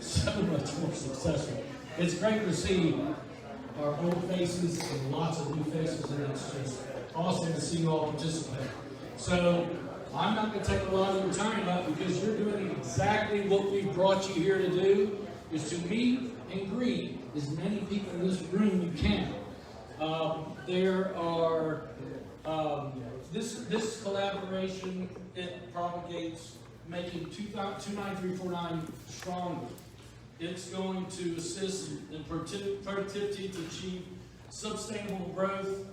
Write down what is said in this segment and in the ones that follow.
so much more successful. It's great to see our old faces and lots of new faces, and it's just awesome to see you all participate. So I'm not going to take a lot of your time up because you're doing exactly what we brought you here to do, is to meet and greet as many people in this room you can. There are, this collaboration, it propagates making 29349 stronger. It's going to assist in productivity to achieve sustainable growth,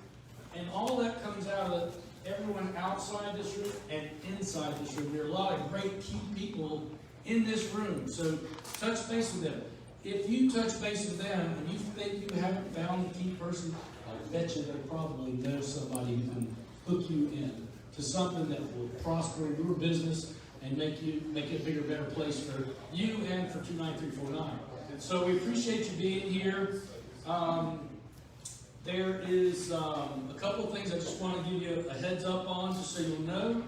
and all that comes out of everyone outside this room and inside this room. There are a lot of great key people in this room, so touch base with them. If you touch base with them and you think you haven't found the key person, I bet you they probably know somebody who can hook you in to something that will prosper your business and make it a bigger, better place for you and for 29349. So we appreciate you being here. There is a couple of things I just want to give you a heads up on, just so you'll know.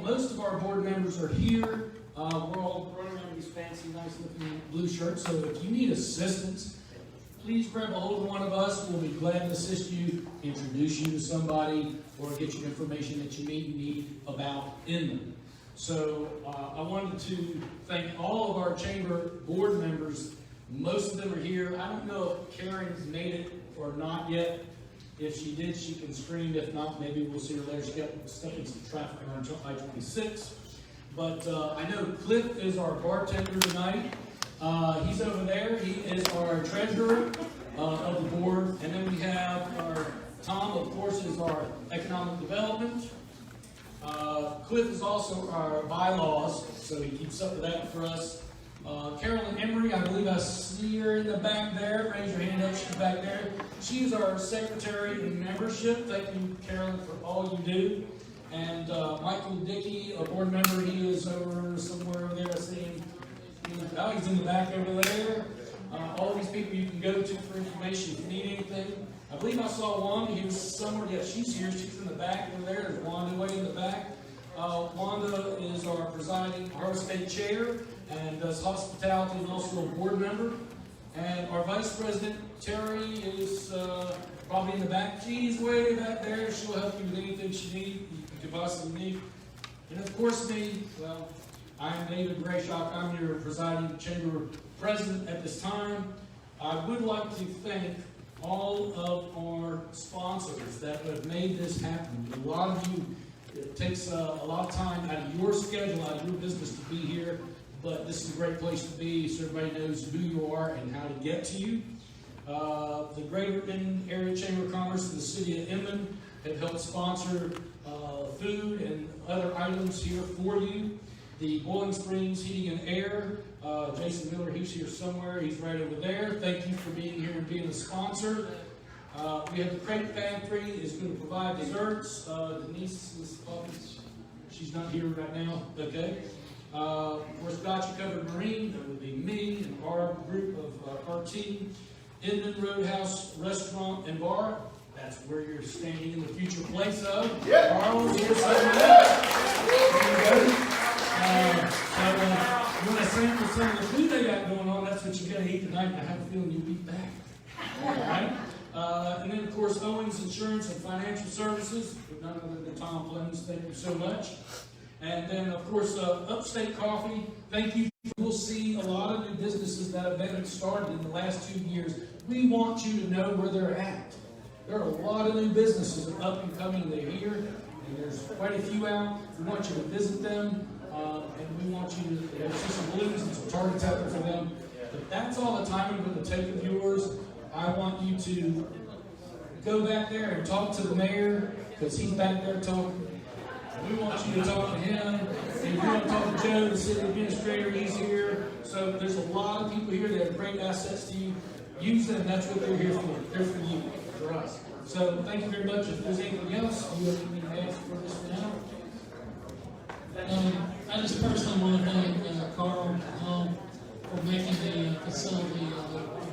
Most of our board members are here. We're all running around these fancy, nice-looking blue shirts. So if you need assistance, please grab a hold of one of us. We'll be glad to assist you, introduce you to somebody, or get you information that you need about Inman. So I wanted to thank all of our chamber board members. Most of them are here. I don't know if Karen's made it or not yet. If she did, she can scream. If not, maybe we'll see her later. She got stuck in some traffic on I-26. But I know Cliff is our bartender tonight. He's over there. He is our treasurer of the board. And then we have our Tom, of course, is our economic development. Cliff is also our bylaws, so he keeps up with that for us. Carolyn Emery, I believe I see her in the back there. Raise your hand up, she's back there. She's our secretary and membership. Thank you, Carolyn, for all you do. And Michael Dickey, a board member, he is over somewhere over there. I see him. Oh, he's in the back over there. All these people you can go to for information if you need anything. I believe I saw Wanda. He was somewhere. Yeah, she's here. She's in the back over there. There's Wanda way in the back. Wanda is our presiding Harvest State chair and does hospitality and also a board member. And our vice president, Terry, is probably in the back. She's way back there. She'll help you with anything you could possibly need. And of course me, well, I'm David Grayshock. I'm your presiding chamber president at this time. I would like to thank all of our sponsors that have made this happen. A lot of you, it takes a lot of time out of your schedule, out of your business to be here, but this is a great place to be so everybody knows who you are and how to get to you. The Greater Inman Area Chamber of Commerce and the City of Inman have helped sponsor food and other items here for you. The Boiling Springs Heating and Air, Jason Miller, he's here somewhere. He's right over there. Thank you for being here and being a sponsor. We have the Crate Pantry is going to provide desserts. Denise is she's not here right now. Okay. Of course, Gotcha Covered Marine. That would be me and our group of our team. Inman Roadhouse Restaurant and Bar. That's where you're standing in the future place of. Yeah. Carl is here somewhere. There you go. You want to sample some of the food they got going on, that's what you got to eat tonight, and I have a feeling you'll be back. All right? And then, of course, Owens Insurance and Financial Services, none other than Tom Clemens, thank you so much. And then, of course, Upstate Coffee, thank you. We'll see a lot of new businesses that have been started in the last 2 years. We want you to know where they're at. There are a lot of new businesses up and coming. They're here, and there's quite a few out. We want you to visit them. And we want you to see some balloons and some targets out there for them. But that's all the time I'm going to take of yours. I want you to go back there and talk to the mayor, because he's back there talking. We want you to talk to him. And you want to talk to Joe, the city administrator, he's here. So there's a lot of people here that have great assets to you. Use them. That's what they're here for. They're for you, for us. So thank you very much. If there's anything else you have anything to ask for this now. I just personally want to thank Carl for making the facility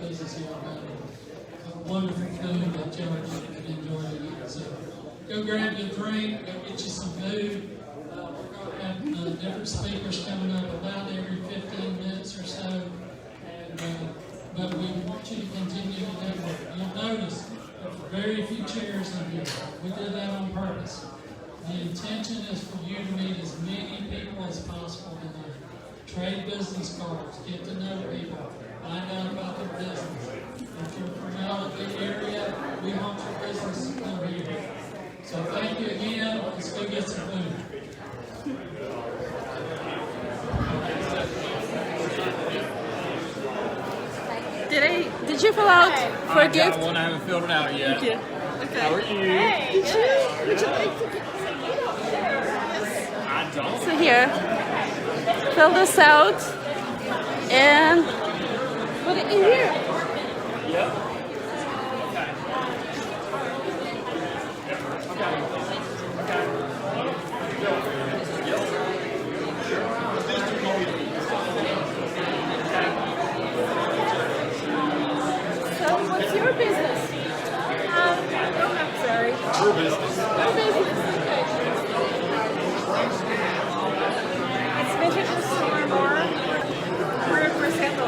the business here wonderful food that y'all can enjoy to eat. So go grab your drink, go get you some food. We're going have different speakers coming up about every 15 minutes or so. And, but we want you to continue to network. You'll notice there's very few chairs in here. We did that on purpose. The intention is for you to meet as many people as possible tonight. Trade business cards, get to know people, find out about their business. If you're from out of the area, we want your business to come here. So thank you again. Let's go get some food. Did you fill out for a gift? I got one. I haven't filled it out yet. Thank you. Okay. How are you? Hey, would you like to get I don't. so here? Fill this out and put it in here. Yep. So what's your business? I'm sorry. Your business. Your business. Okay. It's vintage store bar. We're for sample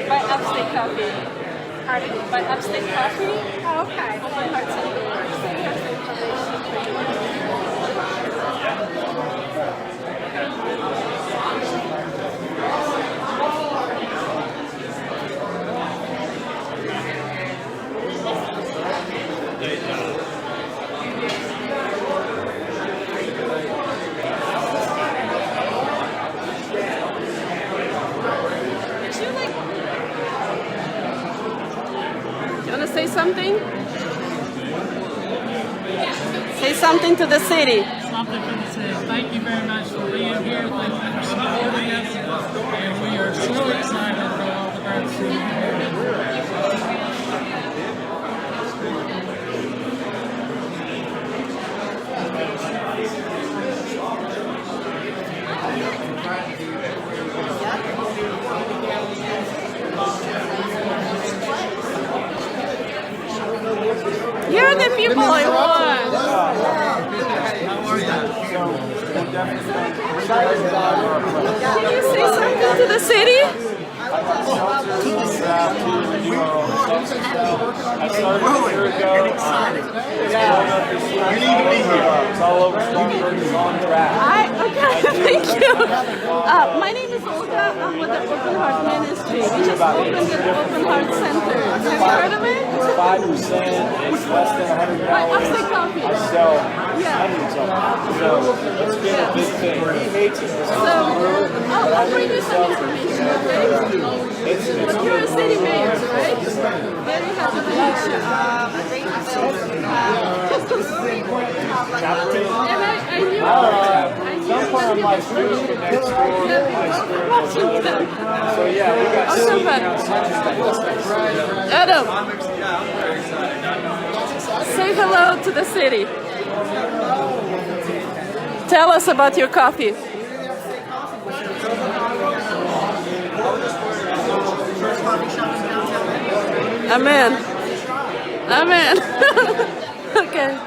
by Upstate Coffee. Pardon? By Upstate Coffee? Oh, okay. Open Heart Center. Say something? Say something to the city. Something for the city. Thank you very much for being here. Thank you for supporting us. And we are so excited for all the great city here. You're the people I want. Can you say something to the city? I started a year ago. You need to be here. It's all over Spartanburg. It's on track. Okay, thank you. My name is Olga. I'm with the Open Heart Ministry. We just opened the Open Heart Center. Have you heard of it? It's 5%. It's less than $100. By Upstate Coffee. I sell hundreds of them. So it's been a big thing. He hates it. I'll bring you some information, okay? But you're a city mayor, right? Very happy to meet you. And I knew Some part of my street next door. So yeah, we got Adam, say hello to the city. Tell us about your coffee. Amen. Amen. Okay.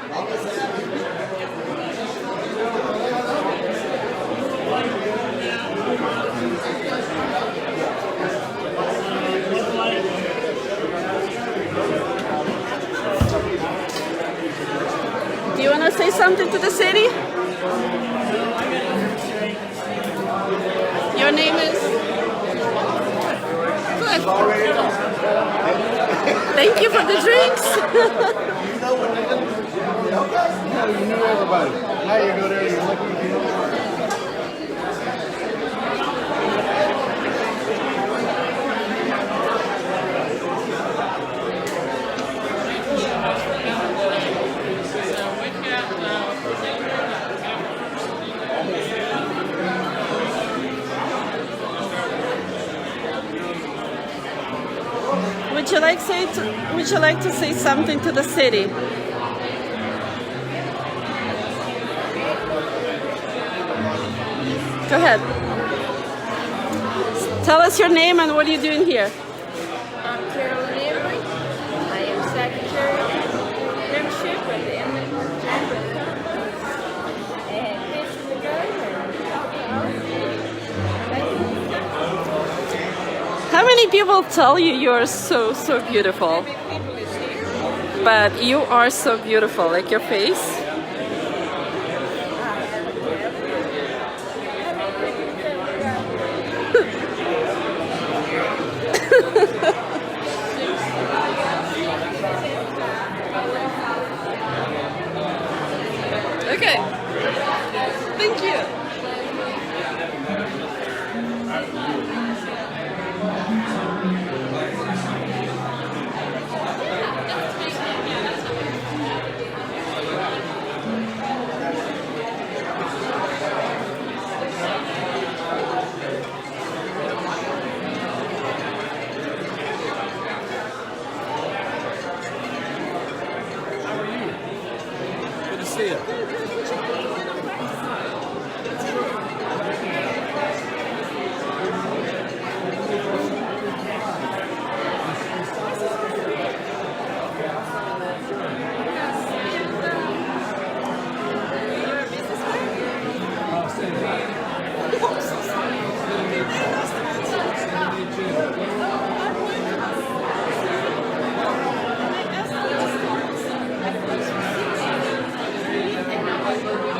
Do you want to say something to the city? Your name is? Good. Thank you for the drinks. You know everybody. Now you go there, you're looking. Would you like to say something to the city? Go ahead. Tell us your name and what are you doing here? I'm Carolyn Emery. I am Secretary of Membership at the Inman Chamber of Commerce. And this is the girl. many people tell you you're so beautiful? But you are so beautiful, like your face. Okay. Thank you. Good to see you. Thank you.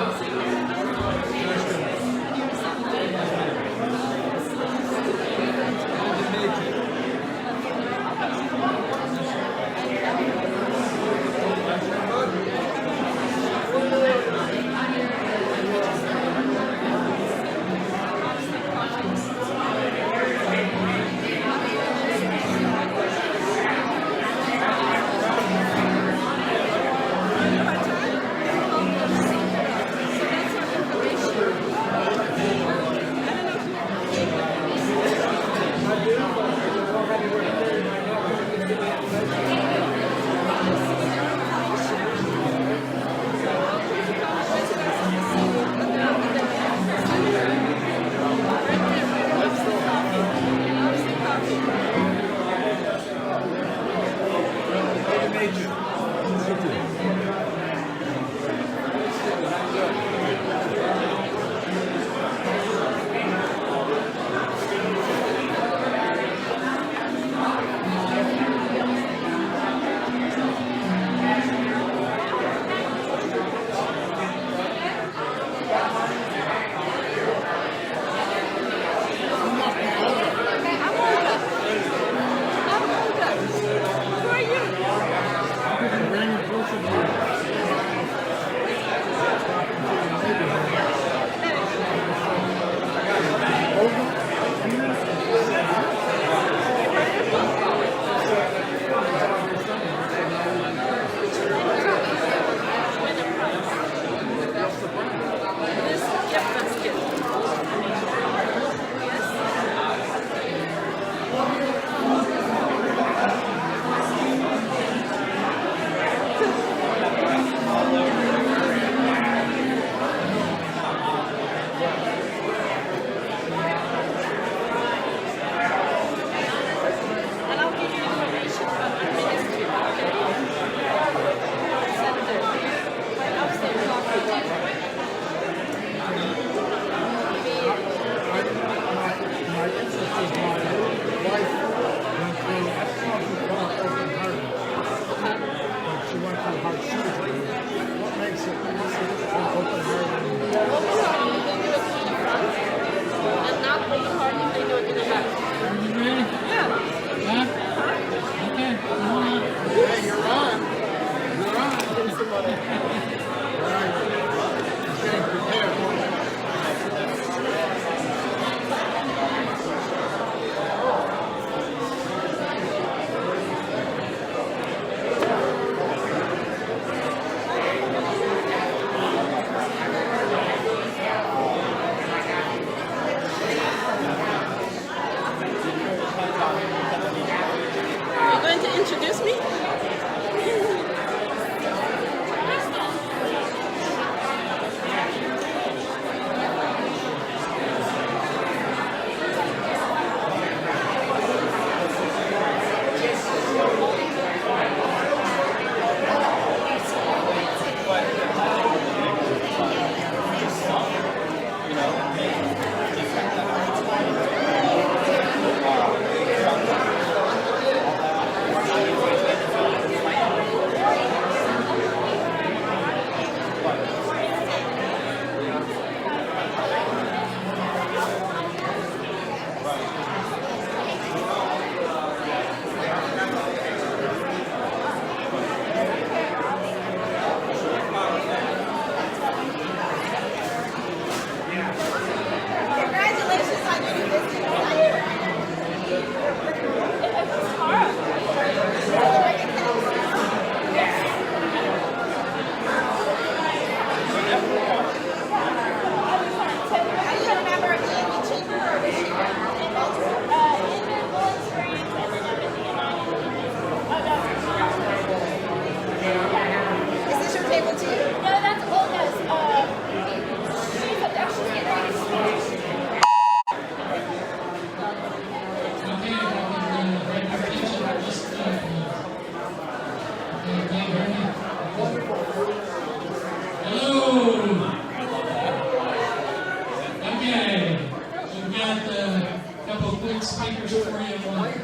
speakers for you. I want to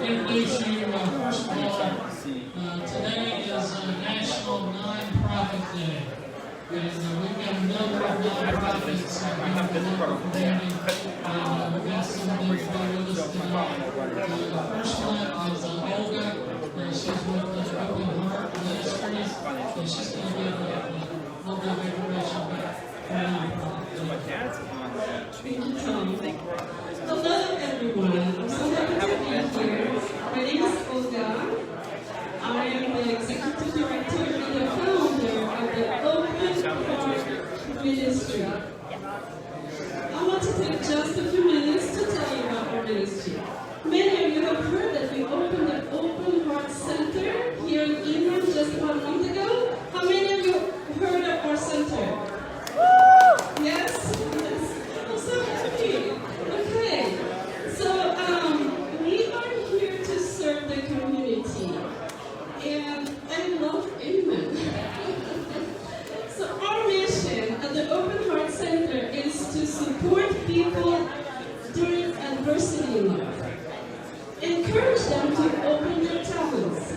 introduce you, first of all, today is National Nonprofit Day. And we've got a number of nonprofits in the local community. We've got some of them with us today. The first one is Olga. She's with Open Heart Ministries. And she's going to give a little bit of information about her nonprofit. Hello everyone, I'm so happy to be here. My name is Olga. I am the Executive Director and the founder of the Open Heart Ministry. I want to take just a few minutes to tell you about our ministry. Many of you have heard that we opened the Open Heart Center here in Inman just about a month ago. How many of you heard of our center? Yes? I'm so happy. Okay. So we are here to serve the community. And I love Inman. So our mission at the Open Heart Center is to support people during adversity in life. Encourage them to open their talents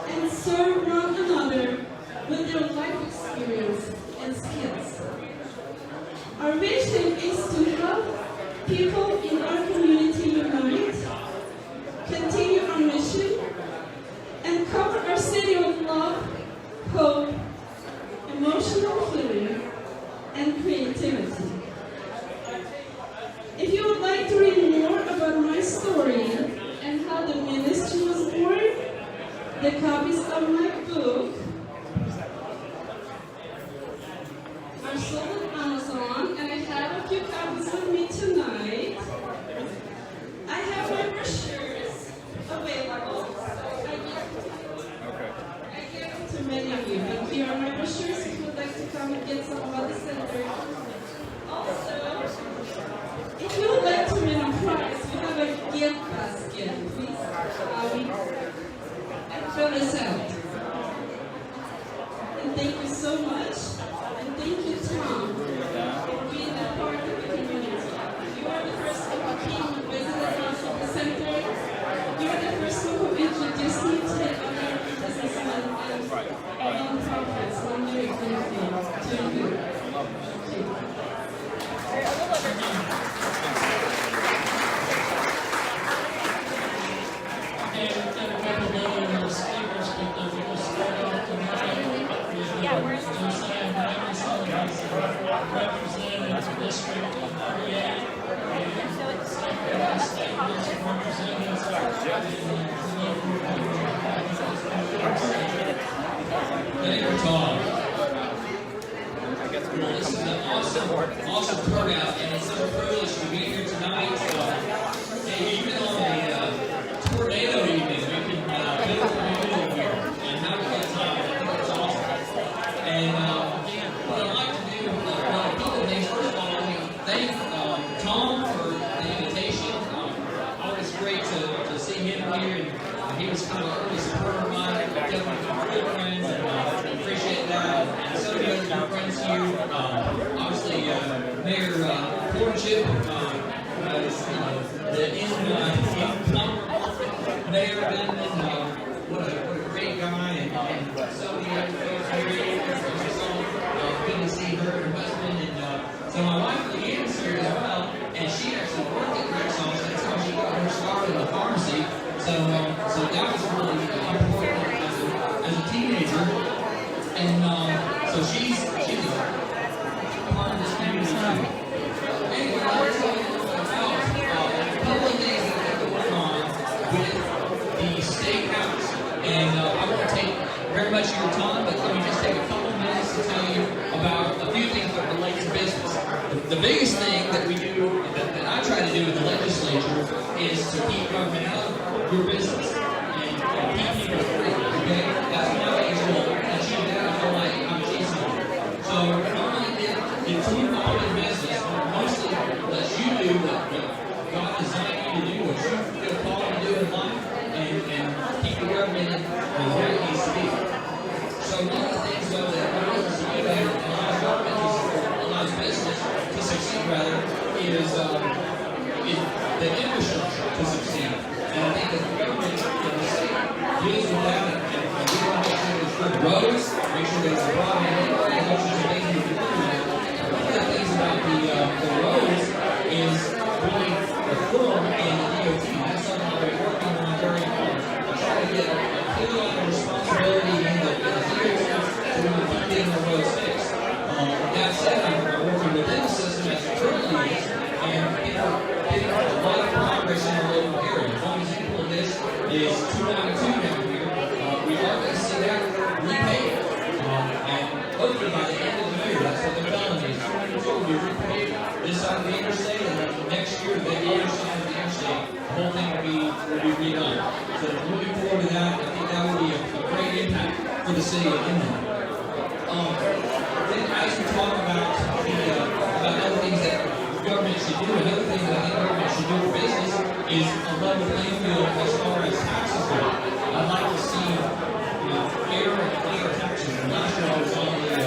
and serve one another with their life experience and skills. Our vision is to help people in our community unite, continue our mission, and cover our city with love, hope, emotional healing, and creativity. If you would like to read more about my story and how the ministry was born, the copies of my book are sold on Amazon, and I have a few copies with me tonight. I have my brochures available, so I give them to many of you. And here are my brochures if you would like to come and get some about the center. Also, if you would like to win a prize, we have a gift basket. Please fill this out. And thank you so much. And thank you, Tom, for being a part of the community. You are the first one who came and visited us at the center. You are the first one who introduced me to the other businessmen and nonprofits. So I'm very thankful to you. And we've got a couple of other speakers, but we'll start off tonight with Josiah Magnuson, who's the representative of District 38, and Secretary of State House of Representatives, Thank you, Tom. Well, this is an awesome turnout, and it's such a privilege to be here tonight. Hey, even on a tornado evening, we can be here and have a good time. I think it's awesome. And what I'd like to do, a couple of things. First of all, I want to thank Tom for the invitation. Always great to see him here, and he was kind of an early supporter of mine. Definitely good friends, and appreciate that. And so many other good friends here. Obviously, Mayor Porchip, the Inman Mayor Inman, what a great guy, and so many other folks here. Good to see her and her husband, and so my wife Leanne is here as well, and she actually worked at Rexall. That's how she got her start in the pharmacy. So that was really important as a teenager, and so she's a part of this community too. Anyway, I want to tell you a little bit about a couple of things that have been going on with the State House, and I won't take very much of your time, but let me just take a couple of minutes to tell you about a few things that relate to business. The biggest thing that we do, that I try to do in the legislature, is to keep government out of your business and keep people free. Okay, that's my biggest goal. Achieve that, I feel like I'm chasing it. So normally, if you involved in business, mostly lets you do what God designed you to do, what you feel called to do in life, and keep the government where it needs to be. So one of the things, though, that allows you to allows government, allows business to succeed, rather, is the infrastructure. whole thing will be redone. So looking forward to that. I think that will be a great impact for the city of Inman. Then as we talk about other things that government should do, another thing that I think government should do for business is a level playing field as far as taxes go. I'd like to see fair and clear taxes. And last year I was on the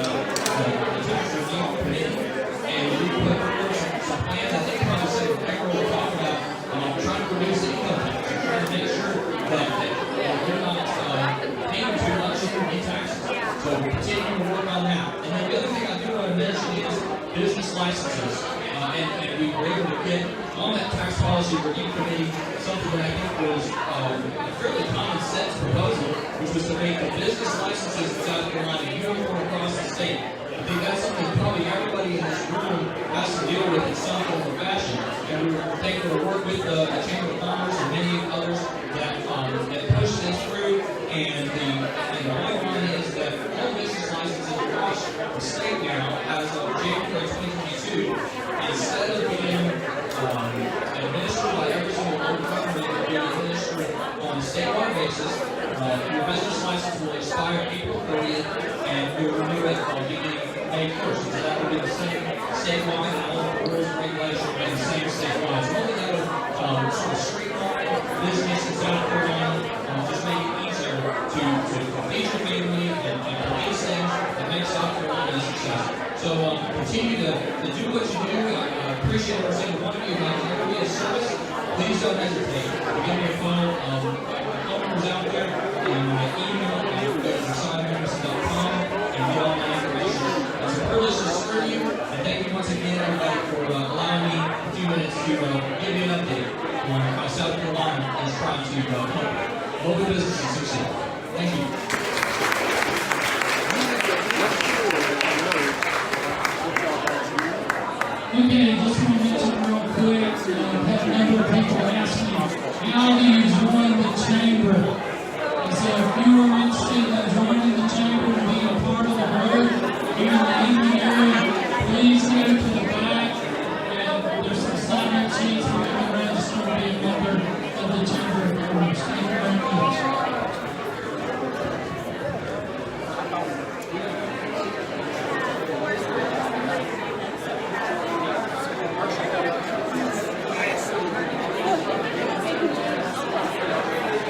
tax review committee, and we put forward some plans. I think probably said Echo will talk about trying to reduce income tax and trying to make sure that we're not paying too much in taxes. So we're continuing to work on that. And then the other thing I do want to mention is business licenses. And we were able to get on that tax policy review committee something that I think was a fairly common sense proposal, which was to make the business licenses in South Carolina uniform across the state. I think that's something that probably everybody in this room has to deal with in some form or fashion. And we were thankful to work with the Chamber of Commerce and many others that pushed this through. And the bottom line is that all business licenses across the state now, as of January 2022, instead of being administered by every single local government, or being administered on a statewide basis, your business license will expire April 30th, and we'll renew it beginning May 1st. So that will be the same statewide, and all the rules and regulations will be the same statewide. So hopefully that will sort of streamline business in South Carolina, just make it easier to feed your family and police things that make South Carolina a success. So continue to do what you do. I appreciate every single one of you. If I can ever be of service, please don't hesitate. Give me a phone. My phone number's out there, and my email, go to versaillesmembers.com and get all my information. It's a privilege to serve you, and thank you once again, everybody, for allowing me a few minutes to give you an update on how South Carolina is trying to help local businesses succeed. Thank you. Okay, just want to mention real quick, I've had a number of people ask me, how do you join the chamber? And so if you are interested in joining the chamber and being a part of the group here in the Inman area, please go to the back, and there's some sign-up sheets where you can register to be a member of the Chamber of Commerce. Thank you very much.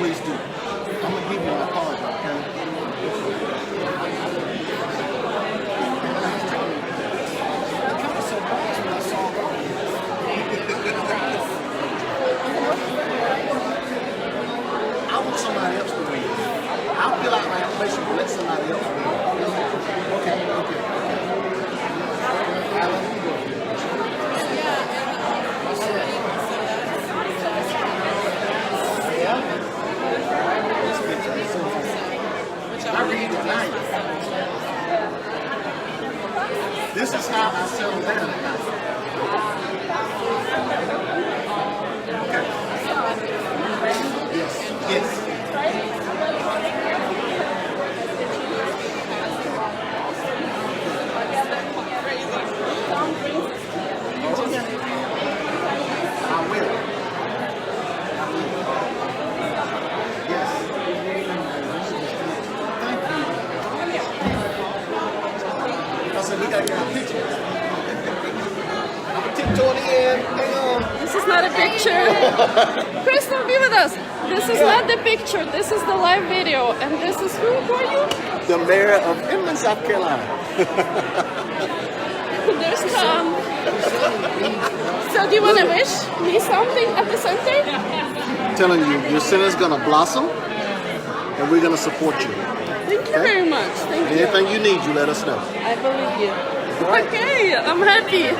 Please do. I'm gonna give you my card, okay? I want somebody else to win. I'll fill out my information, but let somebody else win. Okay, okay. Alan, you go. I read tonight. This is how I settle down at night. Okay. Yes. Yes. I will. We gotta get a picture. I'm gonna tiptoe the end. Hang on. This is not a picture. Chris, don't be with us. This is not the picture. This is the live video. And this is who are you? The mayor of Inman, South Carolina. There's Tom. So do you want to wish me something at the center? I'm telling you, your center's gonna blossom, and we're gonna support you. Thank you very much. Thank you. Anything you need, you let us know. I believe you. Right. Okay, I'm happy.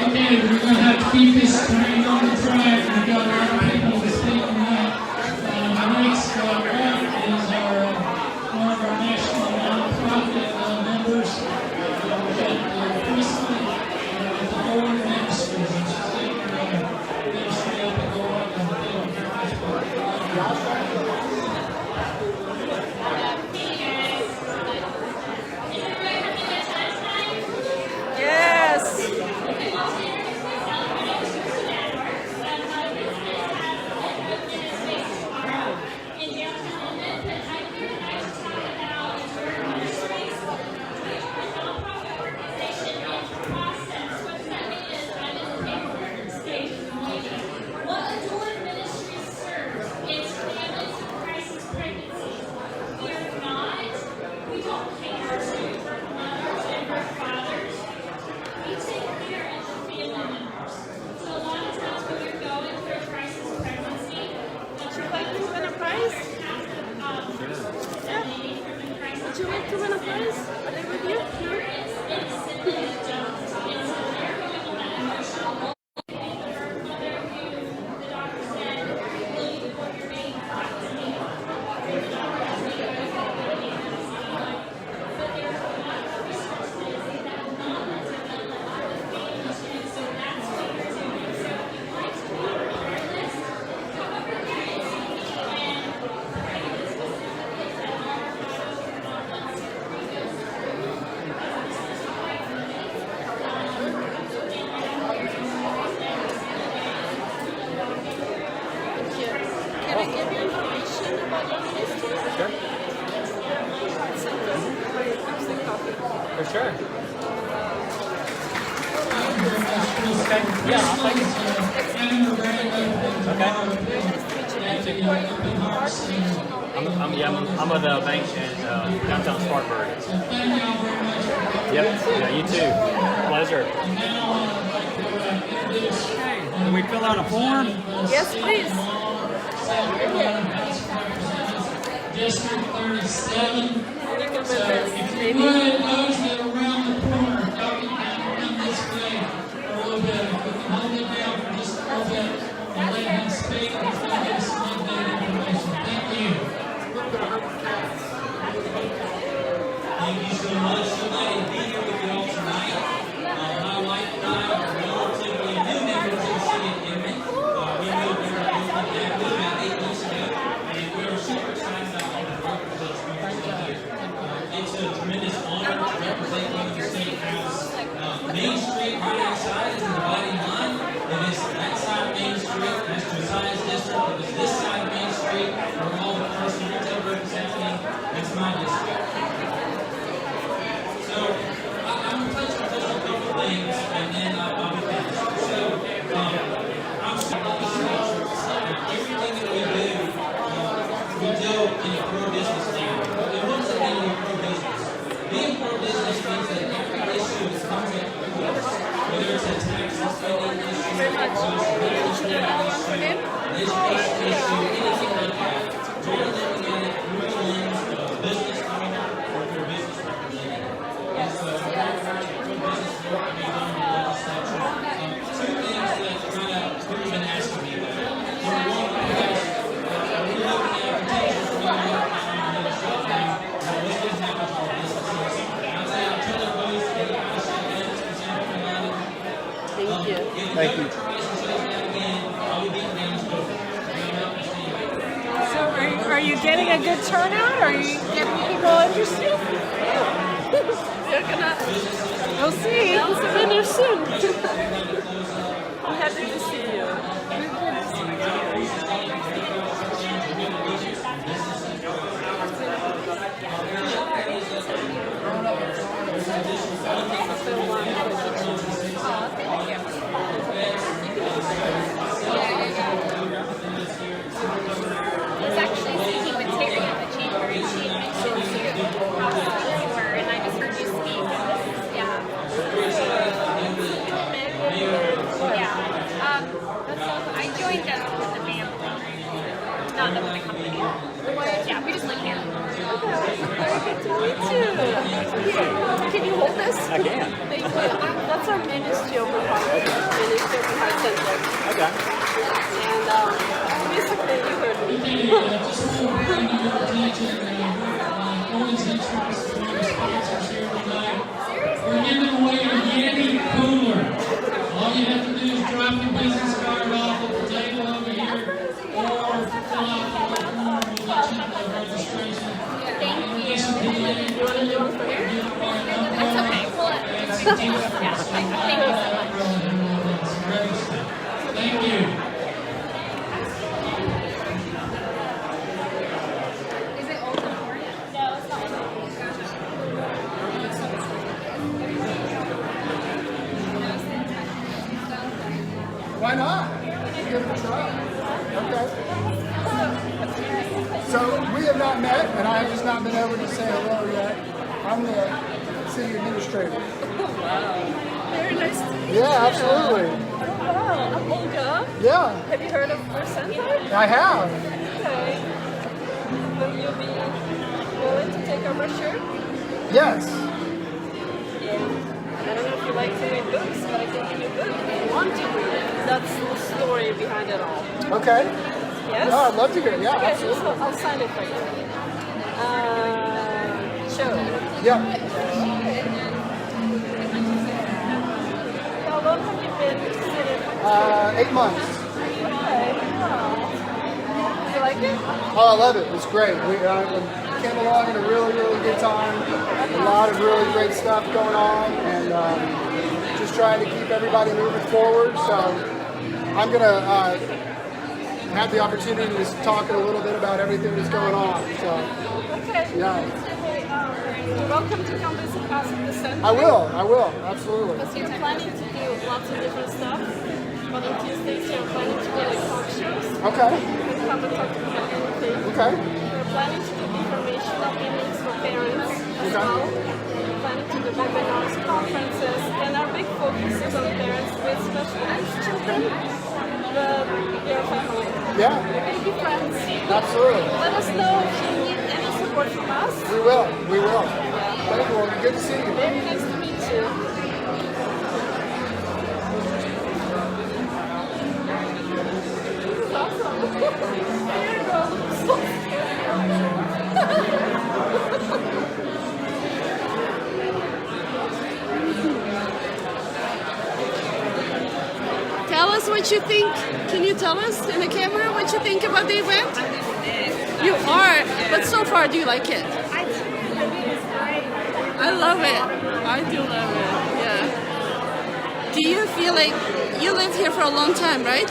Okay, we're going to have to keep this train on the track. We've got a lot of people to speak tonight. Next up is one of our national nonprofit members. We've got Kristen with the Board Ministries. And she's taking her ministry up and going and building her hospital. Would you like to win a prize? Are they with you? Can I give you information about your ministry? Sure. For sure. Yeah, I'll take it. I'm with a bank in downtown Spartanburg. Yep. Yeah, you too. Pleasure. Can we fill out a form? Yes, please. District 37. Look at So this, if you baby. would, those that are around the corner, if y'all can come this way for a little bit. If we can hold it down for just a little bit and let him speak, he's going to give us some updated information. Thank you. Thank you so much. So glad to be here with you all tonight. My wife and I are relatively new members of the city of Inman. We moved here about 8 months ago, and we are super excited about all the work that's going on here. It's a tremendous honor to represent you in the State House. Main Street right outside is the dividing line. If it's that side of Main Street, that's Josiah's district. If it's this side of Main Street, where all the commercial retail work is happening, that's my district. So I'm going to touch on just a couple of things, and then I'll be finished. So I'm super excited. Everything that we do in a pro-business standard. And what does it mean to be pro-business? Being pro-business means that every issue that comes up before us, whether it's a tax and spending issue, an education issue, anything like that, we're looking at it through the lens of a business owner or through a business representative. And so we're trying to put business work to be done in the legislature. Two things that kind of people have been asking me about. Number one, we're looking at potential for me to shut down. What's going to happen to our businesses? I'll say, I'll tell everybody to get out of shut down. It's example about it. Thank you. If the Thank you. government tries to shut us down again, I'll be beating down his door. So are you getting a good turnout? Are you getting people interested? You're gonna We'll see. finish soon. I'm happy to see you. doing just with the family, not with the company. Yeah, we just live here. Very good to meet you. Here, can you hold this? I can. Thank you. That's our ministry open heart. Ministry open heart center. Okay. And basically, you heard me. Just want to bring your attention, Owens Insurance is one of the sponsors here tonight. We're giving away a Yeti cooler. All you have to do is drop your business card off at the table over here, or fill out the little form. We'll let you know registration. Thank you. You want to do one for here? That's okay. Yeah, thank you so much. Thank you. Is it open for you? No, it's not Why not? Give it a try. Okay. So we have not met, and I have just not been able to say hello yet. I'm the city administrator. Very nice to meet you. Yeah, absolutely. Oh, wow. I'm Olga. Yeah, Have you heard of our center? I have. Okay. Will you be willing to take our brochure? Yes. I don't know if you like to read books, but I can give you a book if you want to read it. That's the story behind it all. Okay. Yes? No, I'd love to hear it. Yeah, Okay, absolutely. so I'll sign it for you. Show. Yeah. How long have you been sitting? 8 months. Okay. Wow. You like it? Oh, I love it. It's great. We came along at a really, really good time. A lot of really great stuff going on, and just trying to keep everybody moving forward. So I'm going to have the opportunity to talk a little bit about everything that's going on. So, Okay. yeah. You're welcome to come visit us at the center. I will, absolutely. Because you're planning to do lots of different stuff. But on Tuesdays, you're planning to do like talk shows. Okay, You can come and talk about anything. okay, We're planning to do informational meetings for parents as Okay. well. We're planning to do webinars, conferences, and our big focus is on parents with special needs children, but your family. yeah, Your baby friends. absolutely. Let us know if you need any support from us. We will. Thank you. Well, good to see you. Very nice to meet you. This is awesome. Here you go. So Tell us what you think. Can you tell us in the camera what you think about the event? You are, but so far, do you like it? I love it. I do love it. Yeah. Do you feel like you lived here for a long time, right?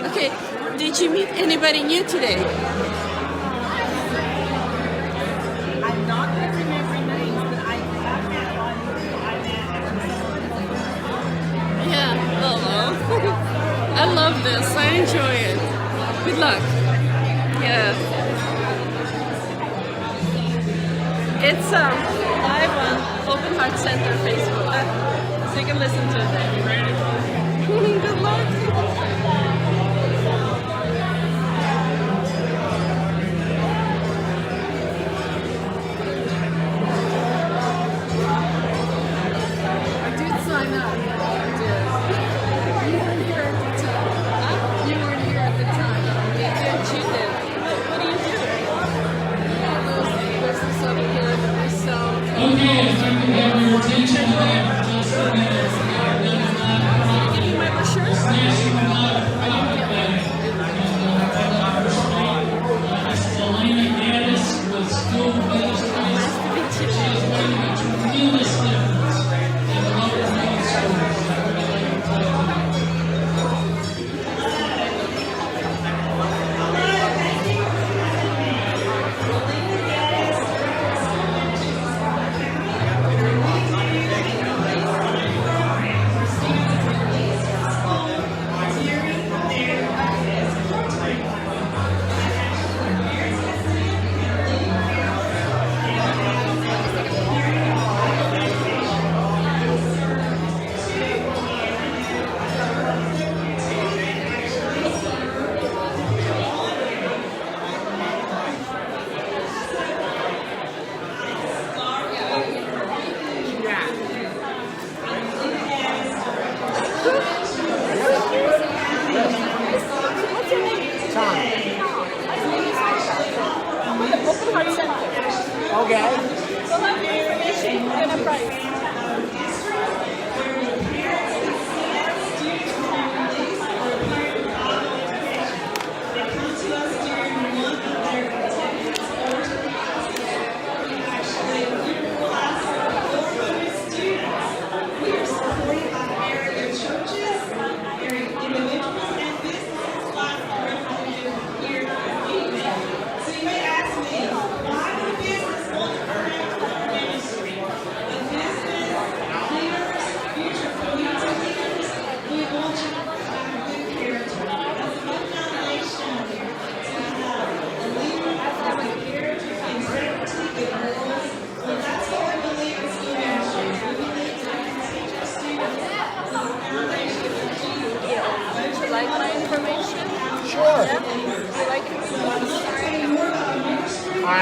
Okay. Did you meet anybody new today? I'm not going to remember names, but I have met one I met. Yeah. Hello. I love this. I enjoy it. Good luck. Yeah. It's live on Open Heart Center Facebook, so you can listen to it there. Good luck. I did sign up. I did. You weren't here at the time. Huh? You weren't here at the time. Yeah, you did. What do you do? Business over here for myself. Okay, if I can have your attention again for just a minute. Give you my brochure? National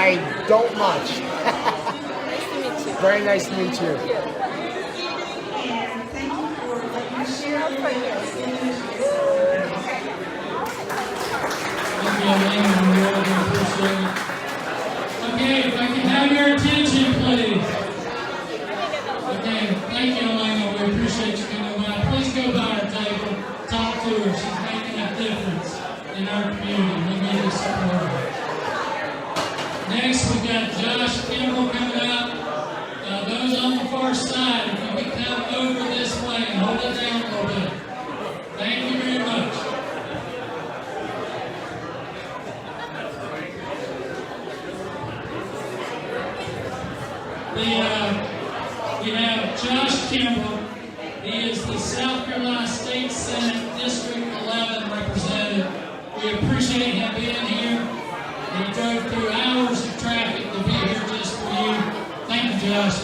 I don't much. Nice to meet you. Very nice to meet you. Thank you. Thank you, Elaine. We really do appreciate it. Okay, if I can have your attention, please. Okay, thank you, Elena. We appreciate you coming by. Please go by our table, talk to her. She's making a difference in our community. We need to support her. Next, we've got Josh Kimball coming up. Those on the far side, if you can come over this way and hold it down a little bit. Thank you very much. We have Josh Kimball. He is the South Carolina State Senate District 11 representative. We appreciate him being here. He drove through hours of traffic to be here just for you. Thank you, Josh.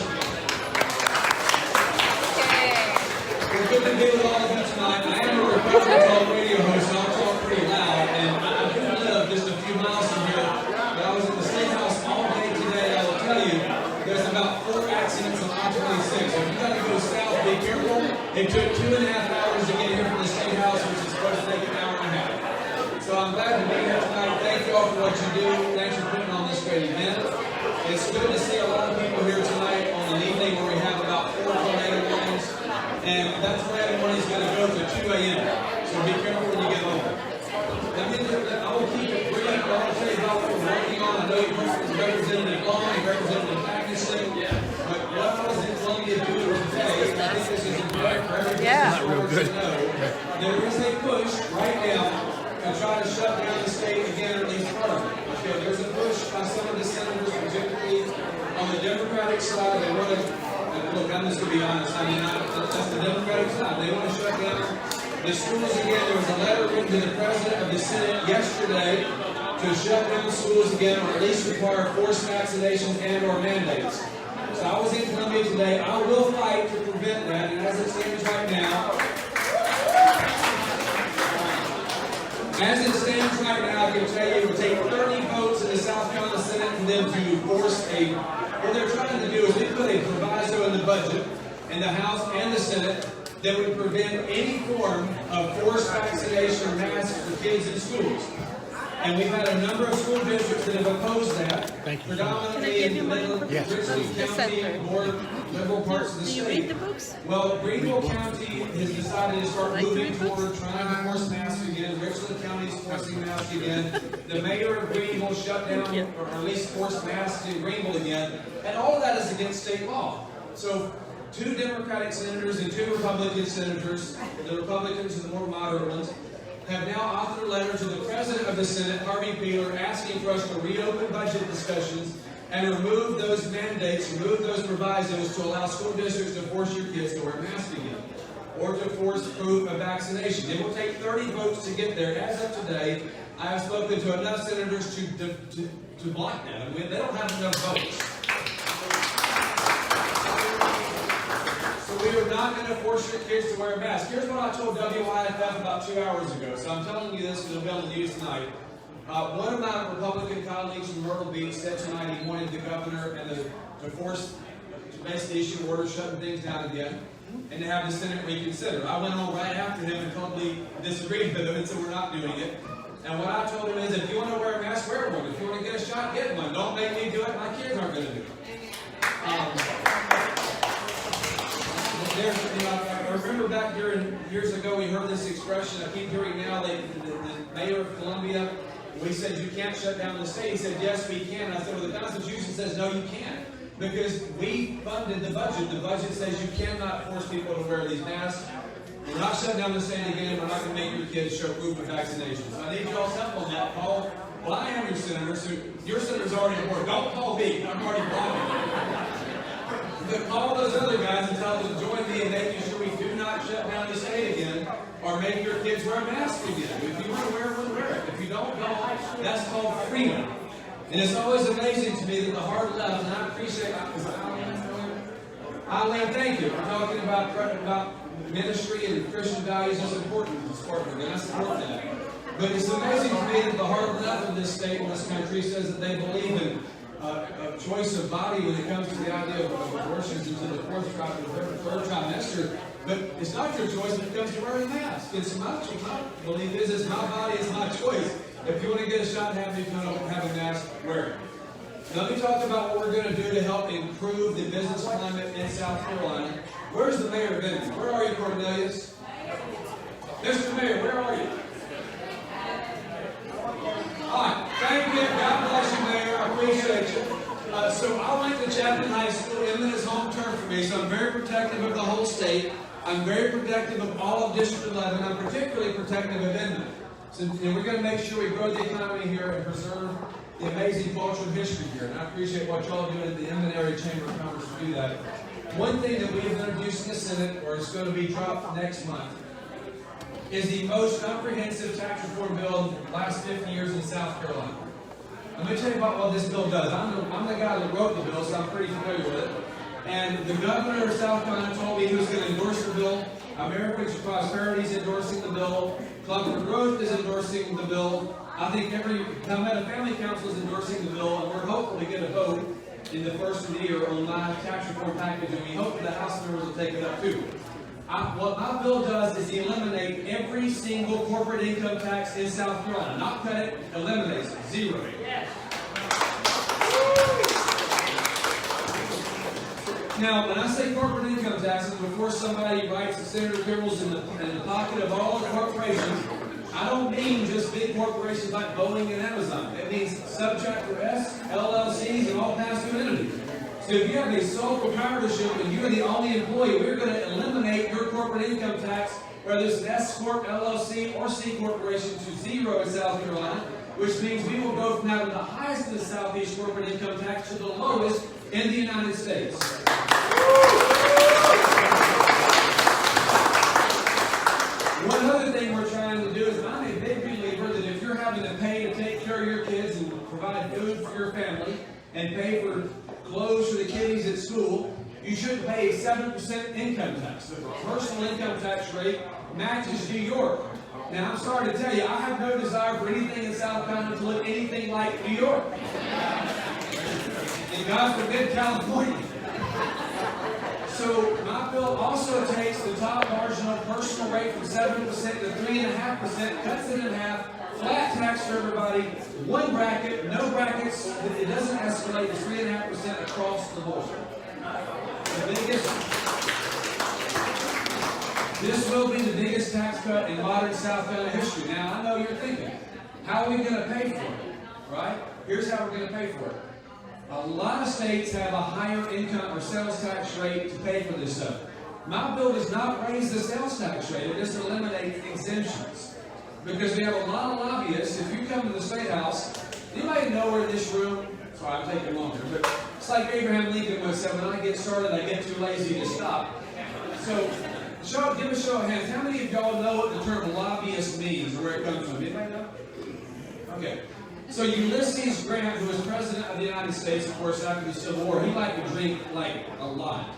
It's good to be with all of you tonight. I am a Republican talk radio host, so I'll talk pretty loud. And I do live just a few miles from here. But I was at the State House all day today. I will tell you, there's about 4 accidents on I-26. So if you got to go south, be careful. It took 2.5 hours to get here from the State House, which is supposed to take an hour and a half. So I'm glad to be here tonight. Thank you all for what you do. Thanks for putting on this great event. It's good to see a lot of people here tonight on an evening where we have about 4 tornado warnings. And that tornado warning is going to go to 2 a.m. So be careful when you get home. I will keep it brief, but I'll tell you about what we're working on. I know you've heard from Representative Long and Representative Magnuson, but what I was in Columbia doing today, I think this is important for every business owner to know, there is a push right now to try to shut down the state again, or at least part of it. Okay, there's a push by some of the senators, particularly on the Democratic side. They want to, look, I'm just going to be honest, I mean, that's the Democratic side. They want to shut down the schools again. There was a letter written to the President of the Senate yesterday to shut down schools again, or at least require forced vaccinations and or mandates. So I was in Columbia today. I will fight to prevent that, and as it stands right now, I can tell you it would take 30 votes in the South Carolina Senate for them to force what they're trying to do is they put a proviso in the budget in the House and the Senate that would prevent any form of forced vaccination or masks for kids in schools. And we've had a number of school districts that have opposed that, predominantly in the Midland, Richland County, more liberal parts of the state. Do you read the books? Well, Greenville County has decided to start moving toward trying to force masks again. Richland County is forcing masks again. The mayor of Greenville shut down, or at least forced masks in Greenville again. And all of that is against state law. So 2 Democratic senators and 2 Republican senators, the Republicans and the more moderate ones, have now authored a letter to the President of the Senate, Harvey Peeler, asking for us to reopen budget discussions and remove those mandates, remove those provisos to allow school districts to force your kids to wear masks again, or to force proof of vaccination. It will take 30 votes to get there. As of today, I have spoken to enough senators to block that. I mean, they don't have enough votes. So we are not going to force your kids to wear a mask. Here's what I told WIFF about 2 hours ago. So I'm telling you this because it'll be on the news tonight. One of my Republican colleagues from Myrtle Beach said tonight he wanted the governor and to basically issue orders shutting things down again and to have the Senate reconsider. I went on right after him and totally disagreed with him and said we're not doing it. And what I told him is if you want to wear a mask, wear one. If you want to get a shot, get one. Don't make me do it. My kids aren't going to do it. I remember back years ago we heard this expression. I keep hearing now. The mayor of Columbia, we said you can't shut down the state. He said yes we can. I said well the Constitution says no you can't because we funded the budget. The budget says you cannot force people to wear these masks. We're not shutting down the state again. We're not going to make your kids show proof of vaccination. So I need y'all's help on that. Call. Well, I am your senator. So your senator's already on board. Don't call me. I'm already blocking. But call those other guys and tell them to join me in making sure we do not shut down the state again or make your kids wear masks again. If you want to wear one, wear it. If you don't, that's called freedom. And it's always amazing to me that the hard left, and I appreciate Eileen, thank you for talking about ministry and Christian values. That's important to support me, and I support that. But it's amazing to me that the hard left of this state and this country says that they believe in of choice of body when it comes to the idea of abortions into the third trimester. But it's not your choice when it comes to wearing a mask. It's my belief is it's my body, it's my choice. If you want to get a shot and have a mask, wear it. Let me talk about what we're going to do to help improve the business climate in South Carolina. Where's the mayor of Inman? Where are you, Cornelius? Mr. Mayor, where are you? Hi, thank you. God bless you, Mayor. I appreciate you. So I went to Chapman High School. Inman is home turf for me, so I'm very protective of the whole state. I'm very protective of all of District 11. I'm particularly protective of Inman. So, and we're going to make sure we grow the economy here and preserve the amazing culture and history here. And I appreciate what y'all are doing at the Inman Area Chamber of Commerce to do that. One thing that we have introduced in the Senate, or it's going to be dropped next month, is the most comprehensive tax reform bill in the last 50 years in South Carolina. Let me tell you about what this bill does. I'm the guy that wrote the bill, so I'm pretty familiar with it. And the governor of South Carolina told me he was going to endorse the bill. Americans for Prosperity is endorsing the bill. Club for Growth is endorsing the bill. I think every Palmetto Family Council is endorsing the bill, and we're hopeful to get a vote in the first of the year on my tax reform package, and we hope the House members will take it up too. What my bill does is eliminate every single corporate income tax in South Carolina. Not cut it, eliminates it. Zero. Now, when I say corporate income taxes, before somebody writes the Senator Kibbles in the pocket of all the corporations, I don't mean just big corporations like Boeing and Amazon. It means Subchapter S, LLCs, and all pass-through entities. So if you have a sole proprietorship and you're the only employee, we're going to eliminate your corporate income tax, whether it's an S Corp, LLC, or C Corporation, to zero in South Carolina, which means we will go from having the highest in the Southeast corporate income tax to the lowest in the United States. One other thing we're trying to do is I'm a big believer that if you're having to pay to take care of your kids and provide food for your family and pay for clothes for the kiddies at school, you should pay a 7% income tax. The personal income tax rate matches New York. Now, I'm sorry to tell you, I have no desire for anything in South Carolina to look anything like New York. And God forbid, California. So my bill also takes the top marginal personal rate from 7% to 3.5%, cuts it in half, flat tax for everybody, one bracket, no brackets. It doesn't escalate. It's 3.5% across the board. The biggest. This will be the biggest tax cut in modern South Carolina history. Now I know you're thinking, how are we going to pay for it? Right? Here's how we're going to pay for it. A lot of states have a higher income or sales tax rate to pay for this stuff. My bill does not raise the sales tax rate. It just eliminates exemptions. Because we have a lot of lobbyists. If you come to the State House, anybody know where in this room, sorry, I'm taking longer, but it's like Abraham Lincoln once said, when I get started, I get too lazy to stop. So, give a show of hands. How many of y'all know what the term lobbyist means, or where it comes from? Anybody know? Okay. So Ulysses Grant, who was president of the United States, of course, after the Civil War, he liked to drink, like, a lot.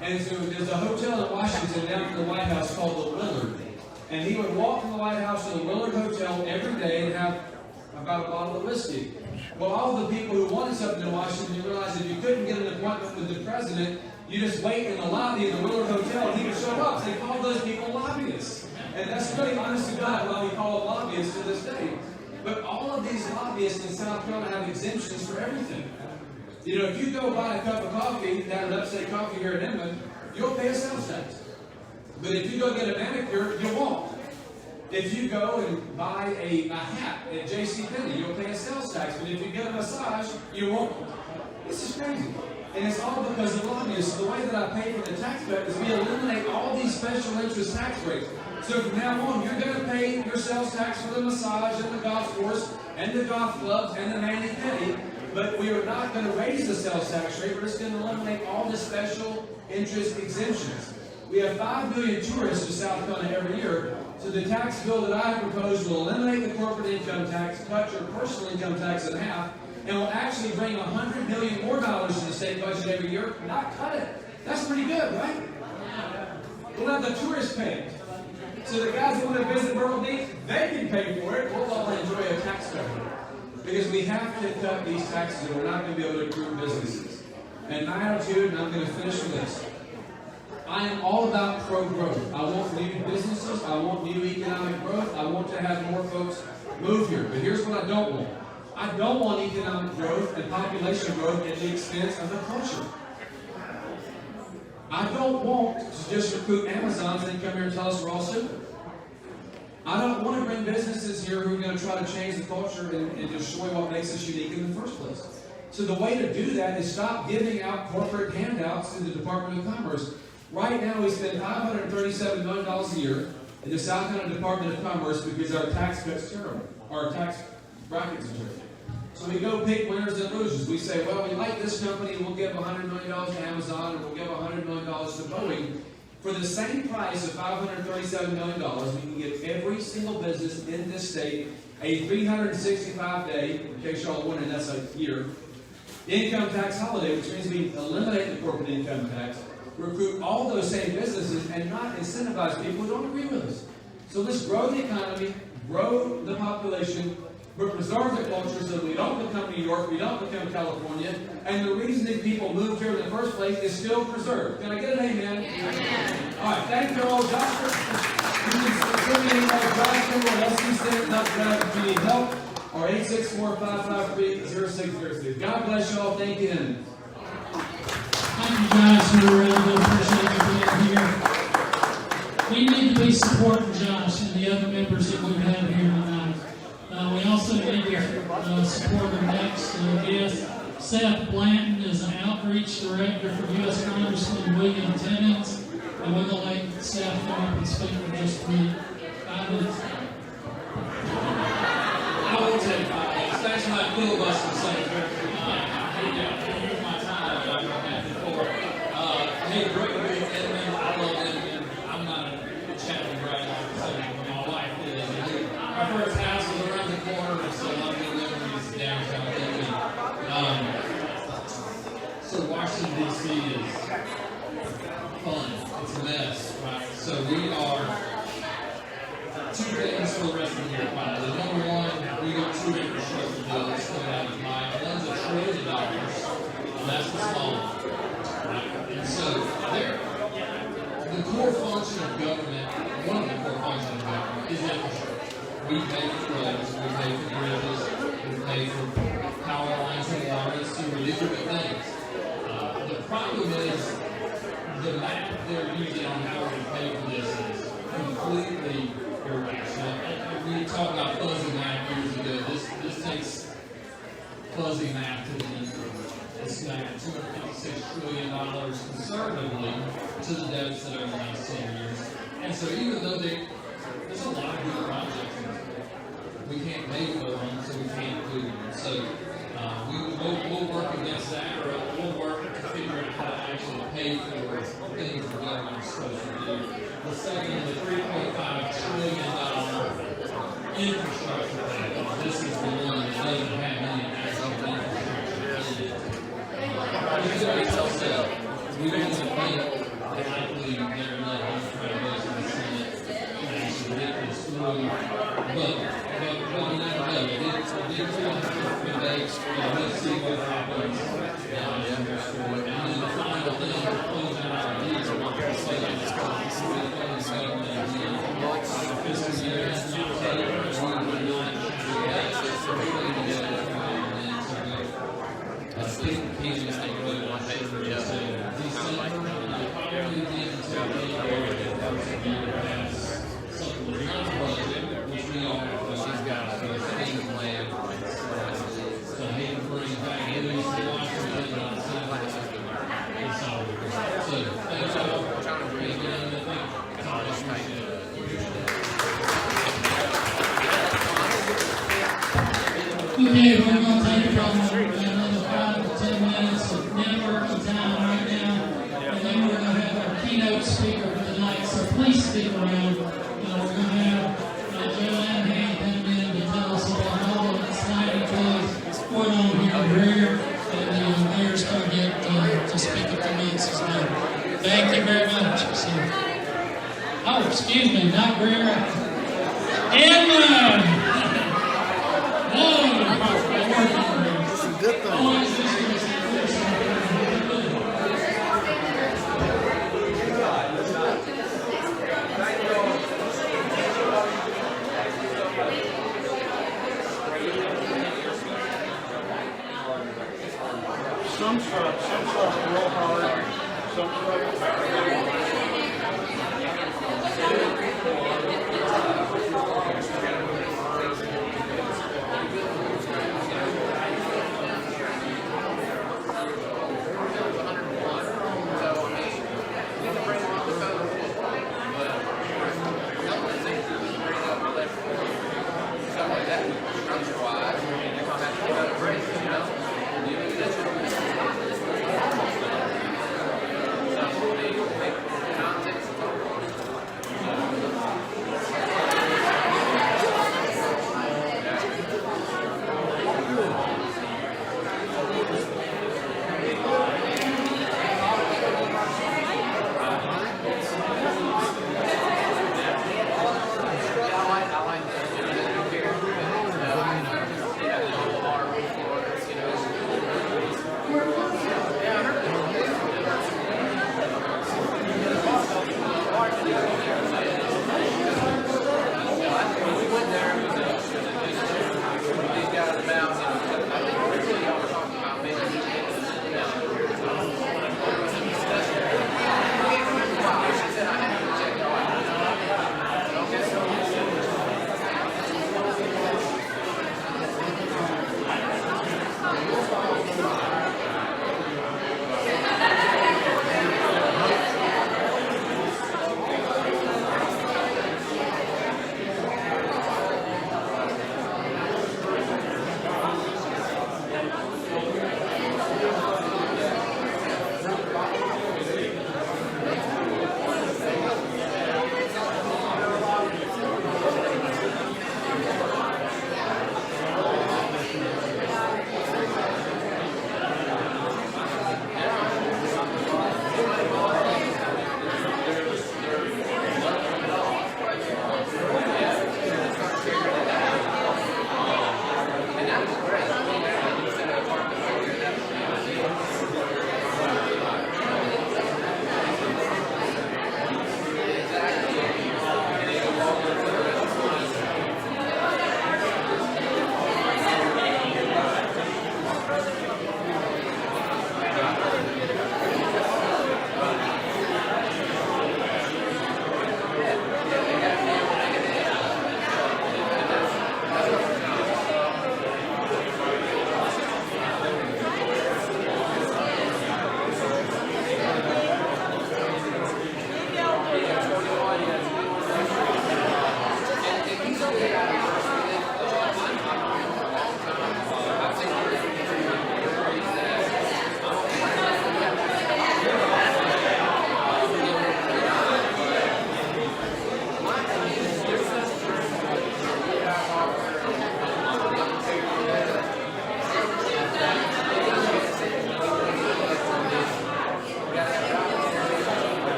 And so there's a hotel in Washington down from the White House called the Willard. And he would walk from the White House to the Willard Hotel every day and have about a bottle of whiskey. Well, all the people who wanted something in Washington, you realized if you couldn't get an appointment with the president, you just wait in the lobby of the Willard Hotel and he would show up. So they called those people lobbyists. And that's really, honest to God, why we call them lobbyists to this day. But all of these lobbyists in South Carolina have exemptions for everything. You know, if you go buy a cup of coffee down at Upstate Coffee here in Inman, you'll pay a sales tax. But if you go get a manicure, you won't. If you go and buy a hat at JCPenney, you'll pay a sales tax. But if you get a massage, you won't. This is crazy. And it's all because of lobbyists. The way that I pay for the tax cut is we eliminate all these special interest tax rates. So from now on, you're going to pay your sales tax for the massage and the golf course and the golf clubs and the mani-pedi, but we are not going to raise the sales tax rate. We're just going to eliminate all the special interest exemptions. We have 5 million tourists to South Carolina every year, so the tax bill that I propose will eliminate the corporate income tax, cut your personal income tax in half, and will actually bring $100 million more dollars to the state budget every year, not cut it. That's pretty good, right? We'll have the tourists pay it. So the guys that want to visit Myrtle Beach, they can pay for it. We'll all enjoy a tax cut. Because we have to cut these taxes or we're not going to be able to recruit businesses. And my attitude, and I'm going to finish with this, I am all about pro-growth. I want new businesses. I want new economic growth. I want to have more folks move here. But here's what I don't want. I don't want economic growth and population growth at the expense of the culture. I don't want to just recruit Amazons and come here and tell us we're all stupid. I don't want to bring businesses here who are going to try to change the culture and destroy what makes us unique in the first place. So the way to do that is stop giving out corporate handouts to the Department of Commerce. Right now we spend $537 million a year in the South Carolina Department of Commerce because our tax cut's terrible. Our tax brackets are terrible. So we go pick winners and losers. We say, well, we like this company, we'll give $100 million to Amazon, and we'll give $100 million to Boeing. For the same price of $537 million, we can give every single business in this state a 365-day, in case y'all are wondering, that's a year, income tax holiday, which means we eliminate the corporate income tax, recruit all those same businesses, and not incentivize people who don't agree with us. So let's grow the economy, grow the population, but preserve the culture so that we don't become New York, we don't become California, and the reason that people moved here in the first place is still preserved. Can I get an amen? Amen. All right, thank you all. Josh, you can send me an email, Josh Kimball, SC if you need help, or 864-553-0606. God bless you all. Thank you. Thank you guys, we really do appreciate you being here. We need to be supporting Josh and the other members that we've had here tonight. We also need to support our next guest. Seth Blanton is an outreach director for U.S. Congressman William Timmons. And we're going to let Seth come up and speak for just a minute. I will take 5 minutes. That's my filibuster senator. Here's my time that I've had before. Hey, great to meet Inman. I love Inman. I'm not a chatting right now, my wife is. Our first house was around the corner, and so lovely memories downtown Inman. So Washington, D.C. is fun. It's a mess, right? So we are 2 things for the rest of the year. Number one, we got 2 infrastructure bills coming out of mine. One's $1 trillion, and that's the small one. Right? And so the core function of government, one of the core functions of government is infrastructure. We pay for roads, we pay for bridges, we pay for power lines and water and sewer. These are good things. The problem is the math they're using on how we pay for this is completely irrational. And we talked about fuzzy math years ago. This takes fuzzy math to the nth degree. It's going to add $256 trillion conservatively to the deficit over the next 10 years. And so even though there's a lot of good projects in this, we can't pay for them, so we can't do them. So we'll work against that, or we'll work to figure out how to actually pay for things the government is supposed to do. The second, the $3.5 trillion infrastructure package. This is the one that doesn't have any actual infrastructure in it. We don't think that likely they're not going to try to go to the Senate and actually get this through. But you never know. It's a big debate. Let's see what happens. And then the final thing, closing out our deals, fiscal year has not taken, Okay, we're going to take another 5 to 10 minutes of networking time right now, and then we're going to have our keynote speaker for tonight, so please stick around. We're going to have Joanne Hay come in to tell us about all the exciting things going on here in Greer, and the mayor's going to get to speak at the meetings as well. Thank you very much. Oh, excuse me, not Greer. Inman! Oh, real hard.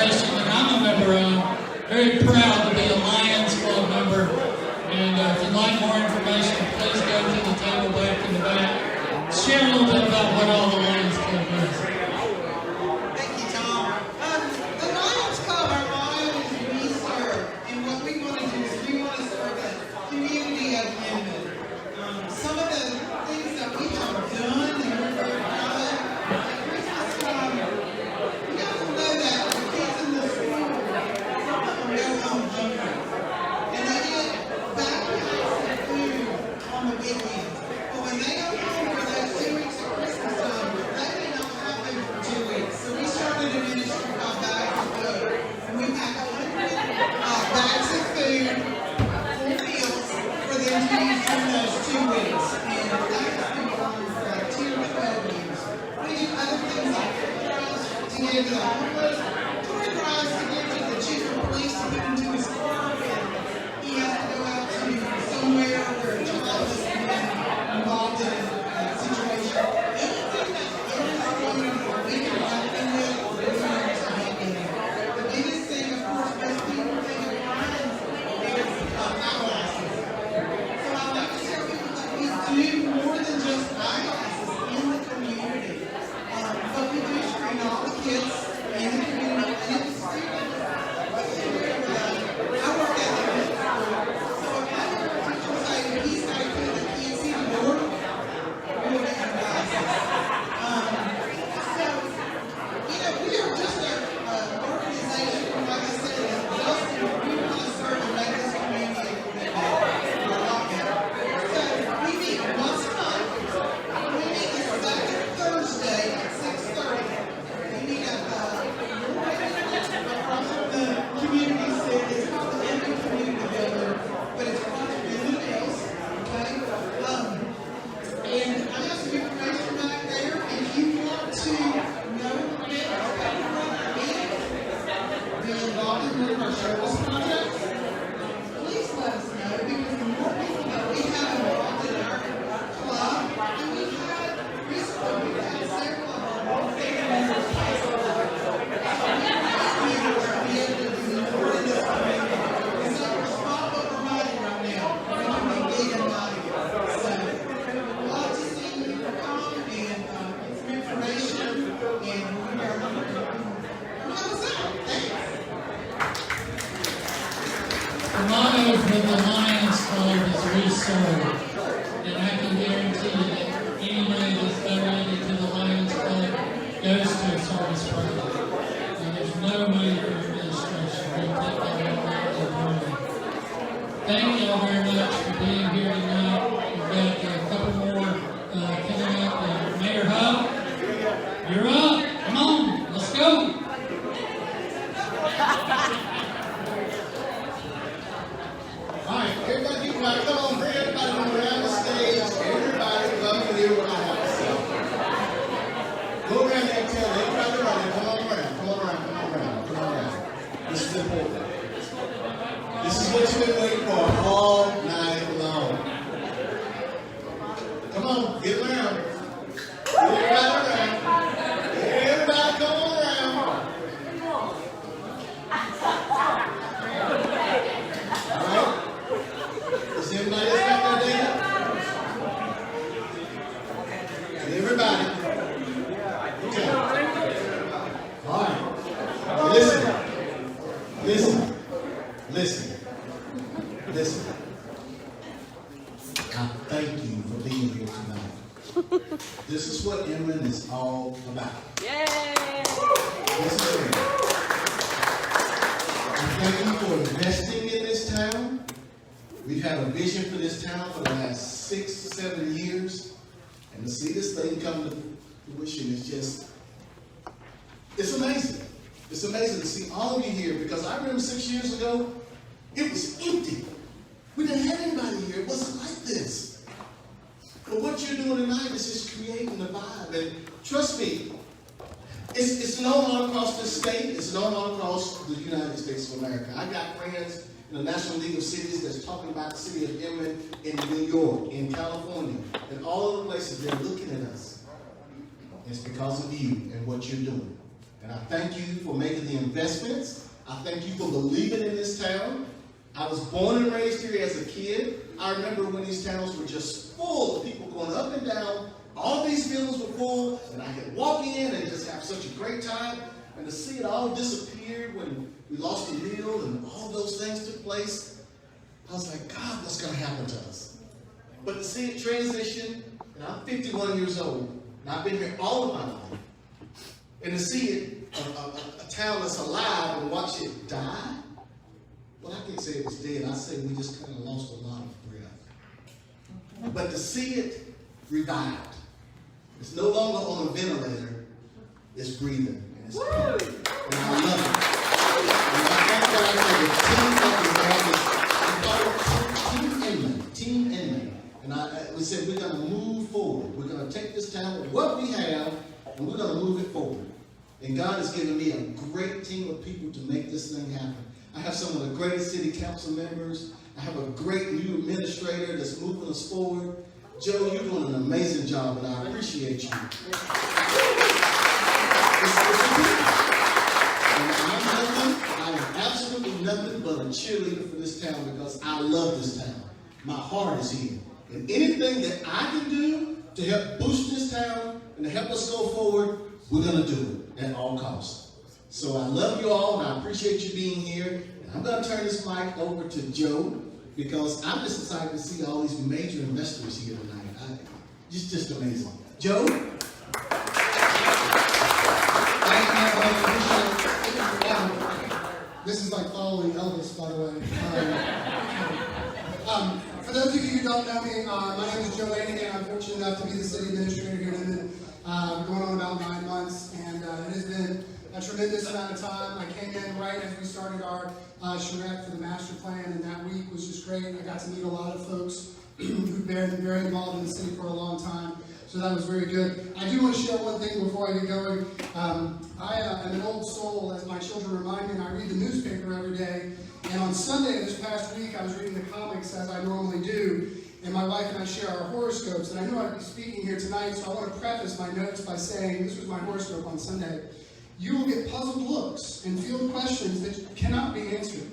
organization that I'm a member of. Very proud to be a Lions Club member. And if you'd like more information, please go to the table back in the back. Share a little bit about what all the Lions Club is. Thank you, Tom. The Lions Club, our motto is we serve. And what we want to do is we want to serve the community of Inman. Some of the things that we have done and we're very proud of, at Christmas time, you guys will know that the kids in the school, some of them go home hungry. And they get backpacks and food on the weekends. But when they go home for those 2 weeks of Christmas time, they may not have food for 2 weeks. So we started a ministry called Bags of Food. And we pack 100 bags of food, full meals, for them to use during those 2 weeks. And that has been going for like 10 or 12 years. We do other things like food drives to give to the homeless, tour drives to give to the chief of police to put into his car when he has to go out to somewhere where a child has been involved in a situation. Anything that's in this community that we can help them with, we're going to help them with. The biggest thing, of course, most people think of Lions is eyeglasses. So I'd like to tell people that we do more than just eyeglasses in the community. But we do screen all the kids in the community and the students. I work at the middle school, so if I hear a teacher say that he's got a kid that can't see the door, we'll get him glasses. So, we are just an organization, like I said, we want to serve and make this community a lot better. So, we meet once a month. We meet the second Thursday at 6:30. We meet at across from the community center. It's called the Inman Community Builder, but it's across from Inman Hills. Okay? And I have some information back there. If you want to know more about how to run our meetings, be involved in one of our service projects, please let us know, because the more people that we have involved in our club, and we've had recently, we've had several of our volunteer members pass away. So we need to be able to do more in this community. It's like we're small but we're mighty right now. We can be big and mighty. So we'd love to see you come and get some information, and we are how's that? Thanks. The motto for the Lions Club is we serve. And I can guarantee you that any money that's donated to the Lions Club goes to a service project. And there's no money for administration. We take that all out of money. Thank you all very much for being here tonight. We've got a couple more coming up. Mayor Hub, you're up. Come on, let's go. Alright, everybody keep quiet. Come on, bring everybody from around the stage. Everybody come and hear what I have to say. Go around there and tell everybody around there, come on around, come on around, come on around, come on around. This is important. This is what you've been waiting for all night long. Come on, get around. Get everybody around. Everybody come on around. Alright? Is everybody else got their data? Everybody. Okay. All right. Listen. I thank you for being here tonight. This is what Inman is all about. Yay! This is it. I thank you for investing in this town. We've had a vision for this town for the last 6 to 7 years. And to see this thing come to fruition is just, it's amazing. It's amazing to see all of you here, because I remember 6 years ago, it was empty. We didn't have anybody here. It wasn't like this. But what you're doing tonight is just creating a vibe. And trust me, it's known all across this state. It's known all across the United States of America. I got friends in the National League of Cities that's talking about the city of Inman in New York, in California, and all of the places. They're looking at us. It's because of you and what you're doing. And I thank you for making the investments. I thank you for believing in this town. I was born and raised here as a kid. I remember when these towns were just full of people going up and down. All these buildings were full, and I could walk in and just have such a great time. And to see it all disappeared when we lost the mill and all those things took place, I was like, God, what's going to happen to us? But to see it transition, and I'm 51 years old, and I've been here all of my life, and to see it, a town that's alive and watch it die, well, I can't say it was dead. I say we just kind of lost a lot of breath. But to see it revived, it's no longer on a ventilator, it's breathing. And it's and I love it. And I thank God for the team that we have. We call it Team Inman. And we said we're going to move forward. We're going to take this town with what we have, and we're going to move it forward. And God has given me a great team of people to make this thing happen. I have some of the greatest city council members. I have a great new administrator that's moving us forward. Joe, you're doing an amazing job, and I appreciate you. And I am absolutely nothing but a cheerleader for this town because I love this town. My heart is here. And anything that I can do to help boost this town and to help us go forward, we're going to do it at all costs. So I love you all, and I appreciate you being here. And I'm going to turn this mic over to Joe, because I'm just excited to see all these major investors here tonight. Just amazing. Joe? This is like following Elvis, by the way. For those of you who don't know me, my name is Joe Lanigan. I'm fortunate enough to be the city administrator here in Inman, going on about 9 months, and it has been a tremendous amount of time. I came in right as we started our charrette for the master plan, and that week was just great. I got to meet a lot of folks who've been very involved in the city for a long time, so that was very good. I do want to share one thing before I get going. I am an old soul, as my children remind me, and I read the newspaper every day. And on Sunday this past week, I was reading the comics as I normally do, and my wife and I share our horoscopes. And I knew I'd be speaking here tonight, so I want to preface my notes by saying, this was my horoscope on Sunday: you will get puzzled looks and field questions that cannot be answered.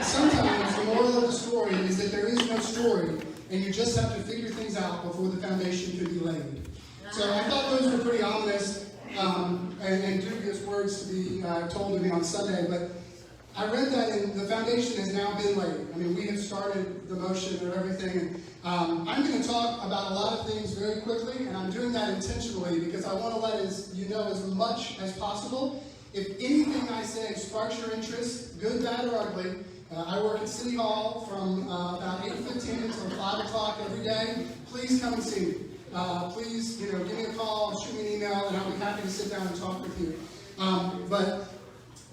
Sometimes the moral of the story is that there is no story, and you just have to figure things out before the foundation can be laid. So I thought those were pretty ominous and dubious words to be told to me on Sunday, but I read that, and the foundation has now been laid. I mean, we have started the motion and everything. And I'm going to talk about a lot of things very quickly, and I'm doing that intentionally because I want to let you know as much as possible. If anything I say sparks your interest, good, bad, or ugly, I work at City Hall from about 8:15 until 5 o'clock every day. Please come and see me. Please, give me a call, shoot me an email, and I'll be happy to sit down and talk with you. But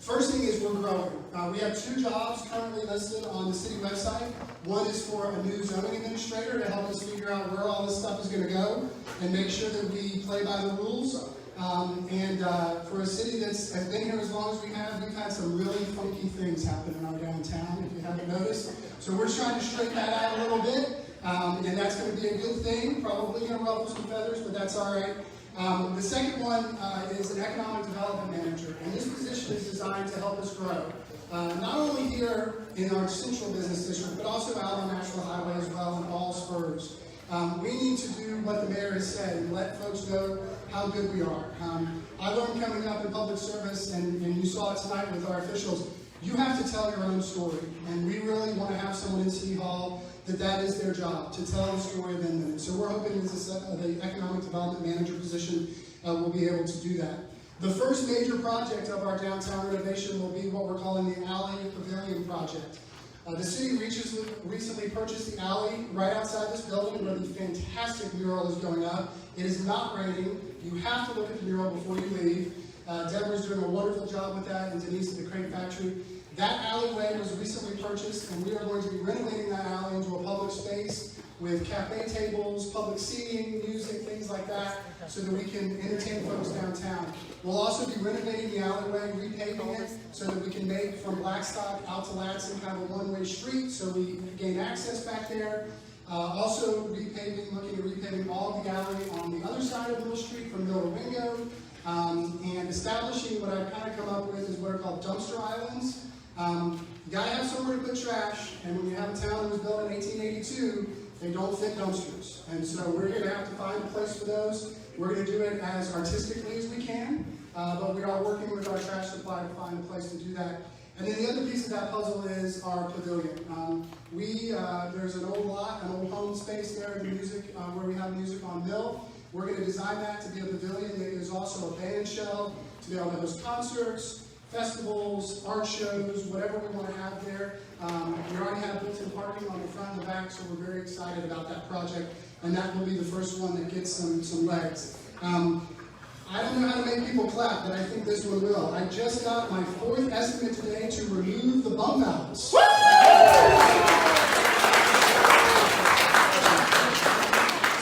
first thing is we're growing. We have 2 jobs currently listed on the city website. One is for a new zoning administrator to help us figure out where all this stuff is going to go and make sure that we play by the rules. For a city that's has been here as long as we have, we've had some really funky things happen in our downtown, if you haven't noticed. So we're trying to straighten that out a little bit, and that's going to be a good thing. Probably going to ruffle some feathers, but that's all right. The second one is an economic development manager, and this position is designed to help us grow. Not only here in our central business district, but also out on National Highway as well in all spurs. We need to do what the mayor has said and let folks know how good we are. I learned coming up in public service, and you saw it tonight with our officials, you have to tell your own story. And we really want to have someone in City Hall that is their job, to tell the story of Inman. So we're hoping the economic development manager position will be able to do that. The first major project of our downtown renovation will be what we're calling the Alley Pavilion Project. The city recently purchased the alley right outside this building where the fantastic mural is going up. It is not raining. You have to look at the mural before you leave. Deborah's doing a wonderful job with that, and Denise at the Crate Factory. That alleyway was recently purchased, and we are going to be renovating that alley into a public space with cafe tables, public seating, music, things like that, so that we can entertain folks downtown. We'll also be renovating the alleyway, repaving it, so that we can make from Blackstock out to Ladson kind of a one-way street, so we gain access back there. Also looking at repaving all of the alley on the other side of Mill Street from Mill to Wingo. and establishing what I've kind of come up with is what are called dumpster islands. You gotta have somewhere to put trash, and when you have a town that was built in 1882, they don't fit dumpsters. And so we're gonna have to find a place for those. We're gonna do it as artistically as we can, but we are working with our trash supply to find a place to do that. And then the other piece of that puzzle is our pavilion. There's an old lot, an old home space there in the music, where we have music on Mill. We're going to design that to be a pavilion that is also a band shell, to be able to host concerts, festivals, art shows, whatever we want to have there. We already have built-in parking on the front and the back, so we're very excited about that project, and that will be the first one that gets some legs. I don't know how to make people clap, but I think this one will. I just got my 4th estimate today to remove the bump outs.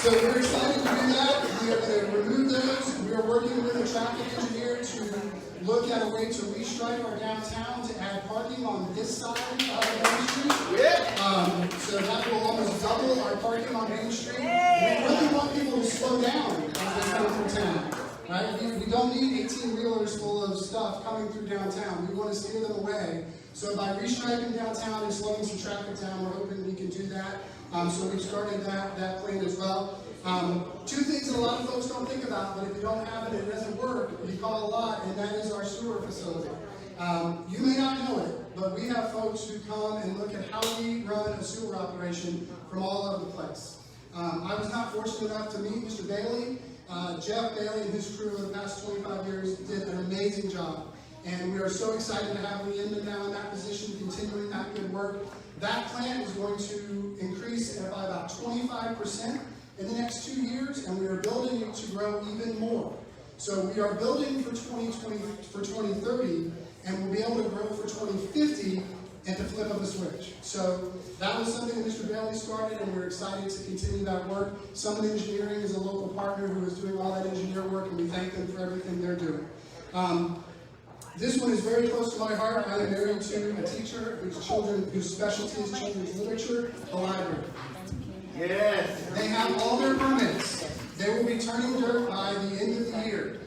So we're excited to do that. We are going to remove those. We are working with a traffic engineer to look at a way to restripe our downtown to add parking on this side of Main Street. So that will almost double our parking on Main Street. We really want people to slow down as they come through town. Right? We don't need 18-wheelers full of stuff coming through downtown. We want to steer them away. So by restriping downtown and slowing some traffic down, we're hoping we can do that. So we've started that plan as well. 2 things that a lot of folks don't think about, but if you don't have it, it doesn't work. You call a lot, and that is our sewer facility. You may not know it, but we have folks who come and look at how we run a sewer operation from all over the place. I was not fortunate enough to meet Mr. Bailey. Jeff Bailey and his crew over the past 25 years did an amazing job. And we are so excited to have Lee Inman now in that position, continuing that good work. That plant is going to increase by about 25% in the next 2 years, and we are building it to grow even more. So we are building for 2030, and we'll be able to grow for 2050 at the flip of a switch. So that was something that Mr. Bailey started, and we're excited to continue that work. Summit Engineering is a local partner who is doing all that engineer work, and we thank them for everything they're doing. This one is very close to my heart. I am married to a teacher whose specialty is children's literature, the library. Yes. They have all their permits. They will be turning dirt by the end of the year.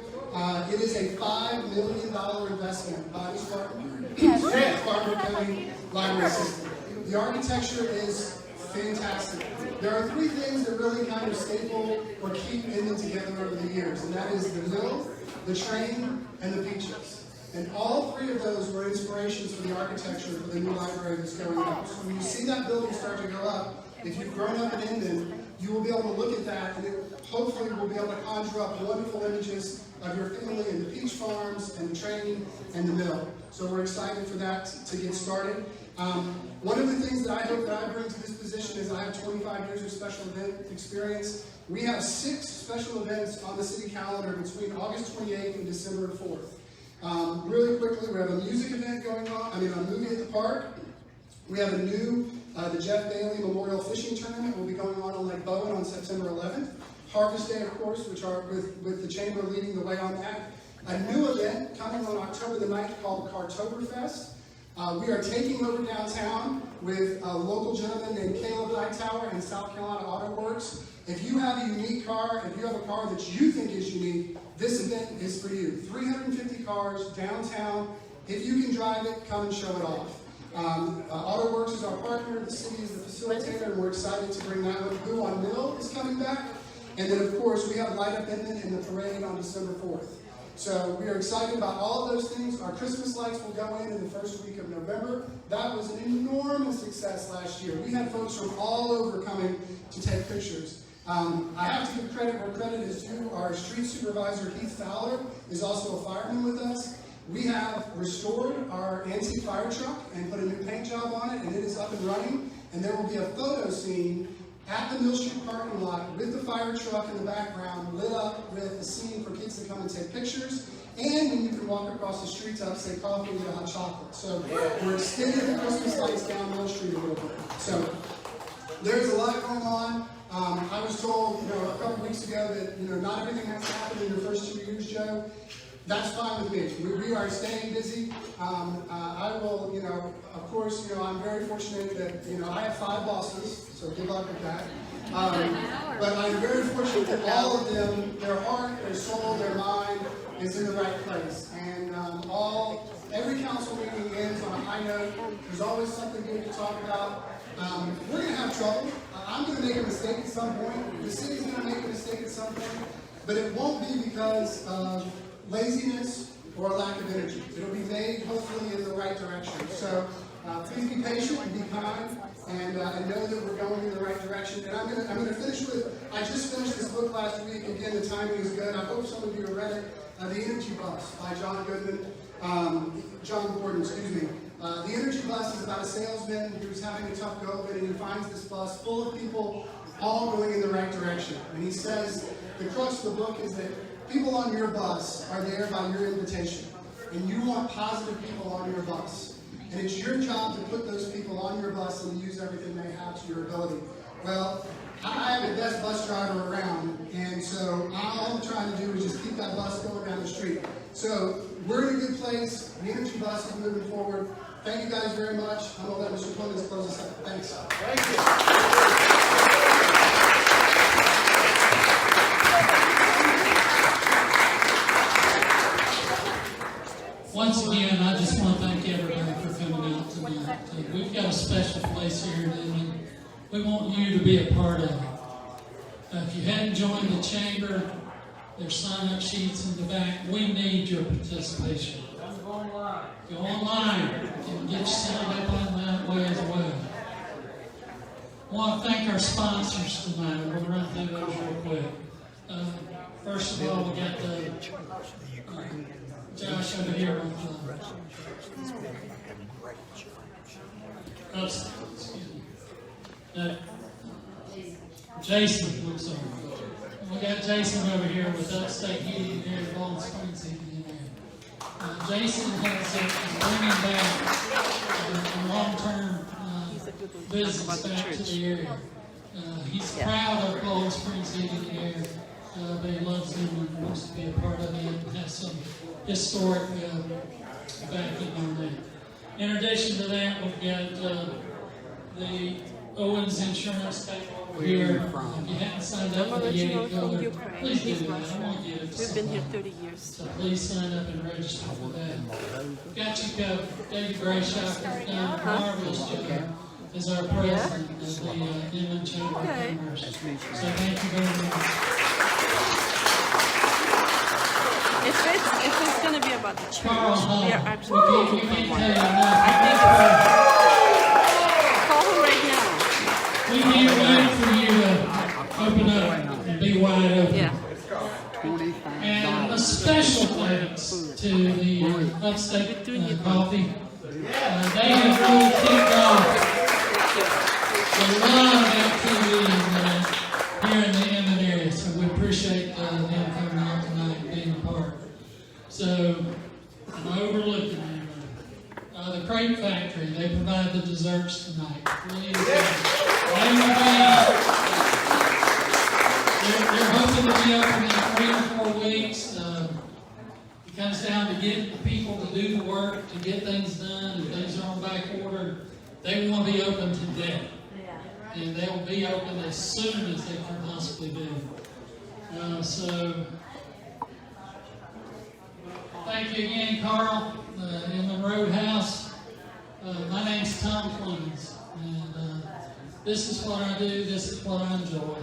It is a $5 million investment by the Spartanburg County Library System. The architecture is fantastic. There are 3 things that really kind of staple or keep Inman together over the years, and that is the mill, the train, and the beaches. And all 3 of those were inspirations for the architecture for the new library that's going up. So when you see that building start to go up, if you've grown up in Inman, you will be able to look at that, and hopefully we'll be able to conjure up wonderful images of your family and the peach farms and the train and the mill. So we're excited for that to get started. One of the things that I hope that I bring to this position is I have 25 years of special event experience. We have 6 special events on the city calendar between August 28th and December 4th. Really quickly, we have a music event going on, a movie at the park. We have a new, the Jeff Bailey Memorial Fishing Tournament will be going on Lake Bowen on September 11th. Harvest Day, of course, which are with the Chamber leading the way on that. A new event coming on October the 9th called Cartoberfest. We are taking over downtown with a local gentleman named Caleb Hightower and South Carolina Auto Works. If you have a unique car, if you have a car that you think is unique, this event is for you. 350 cars downtown. If you can drive it, come and show it off. Auto Works is our partner, the city is the facilitator, and we're excited to bring that one. Who on Mill is coming back. And then, of course, we have Light Up Inman and the parade on December 4th. So we are excited about all of those things. Our Christmas lights will go in the first week of November. That was an enormous success last year. We had folks from all over coming to take pictures. I have to give credit where credit is due. Our street supervisor, Keith Fowler, is also a fireman with us. We have restored our antique fire truck and put a new paint job on it, and it is up and running. And there will be a photo scene at the Mill Street parking lot with the fire truck in the background, lit up with a scene for kids to come and take pictures. And then you can walk across the street to upstate coffee and get a hot chocolate. So we're extending the Christmas lights down Mill Street a little bit. So there's a lot going on. I was told, a couple weeks ago that, not everything has to happen in your first 2 years, Joe. That's fine with me. We are staying busy. I will, of course, I'm very fortunate that, I have 5 bosses, so good luck with that. But I'm very fortunate that all of them, their heart, their soul, their mind, is in the right place. And every council meeting ends on a high note. There's always something good to talk about. We're going to have trouble. I'm going to make a mistake at some point. The city's going to make a mistake at some point. But it won't be because of laziness or a lack of energy. It'll be made, hopefully, in the right direction. So please be patient and be kind, and know that we're going in the right direction. And I'm gonna finish with, I just finished this book last week. Again, the timing is good. I hope some of you have read it. The Energy Bus by John Gordon, excuse me. The Energy Bus is about a salesman who's having a tough go of it, and he finds this bus full of people all going in the right direction. And he says, the crux of the book is that people on your bus are there by your invitation, and you want positive people on your bus. And it's your job to put those people on your bus and use everything they have to your ability. Well, I have the best bus driver around, and so all I'm trying to do is just keep that bus going down the street. So we're in a good place. The Energy Bus is moving forward. Thank you guys very much. I'm going to let Mr. Clemens close us out. Thanks. Thank you. Once again, I just want to thank everybody for coming out tonight. We've got a special place here in Inman. We want you to be a part of it. If you hadn't joined the chamber, there's sign-up sheets in the back. We need your participation. Go online. Go online and get you signed up on that way as well. I want to thank our sponsors tonight. We'll run through those real quick. First of all, we got the Josh over here on Jason, I'm sorry. We got Jason over here with Upstate Heating and Air, Bald Springs Heating and Air. Jason is bringing back a long-term business back to the area. He's proud of Bald Springs Heating and Air, but he loves them and wants to be a part of it and have some historic backing on that. In addition to that, we've got the Owens Insurance Table over here. If you haven't signed up for the $80, please do that. I want you to We've been here 30 years. So please sign up and register for that. Got you covered. David Grayshock has done a marvelous job as our president of the Inman Chamber of Commerce. So thank you very much. If it's going to be about the church, we are actually looking for one. I think call him right now. We can't wait for you to open up and be wide open. Yeah. And a special thanks to the Upstate Coffee. They have really kicked off a lot of activity here in the Inman area, so we appreciate them coming out tonight and being a part. So, I'm overlooking you. The Crepe Factory, they provide the desserts tonight. Please, they're hoping to be open in 3 or 4 weeks. It comes down to getting the people to do the work, to get things done, and things are on back order. They want to be open today. And they'll be open as soon as they can possibly be. So, thank you again, Carl, Inman Roadhouse. My name's Tom Clemens, and this is what I do, this is what I enjoy.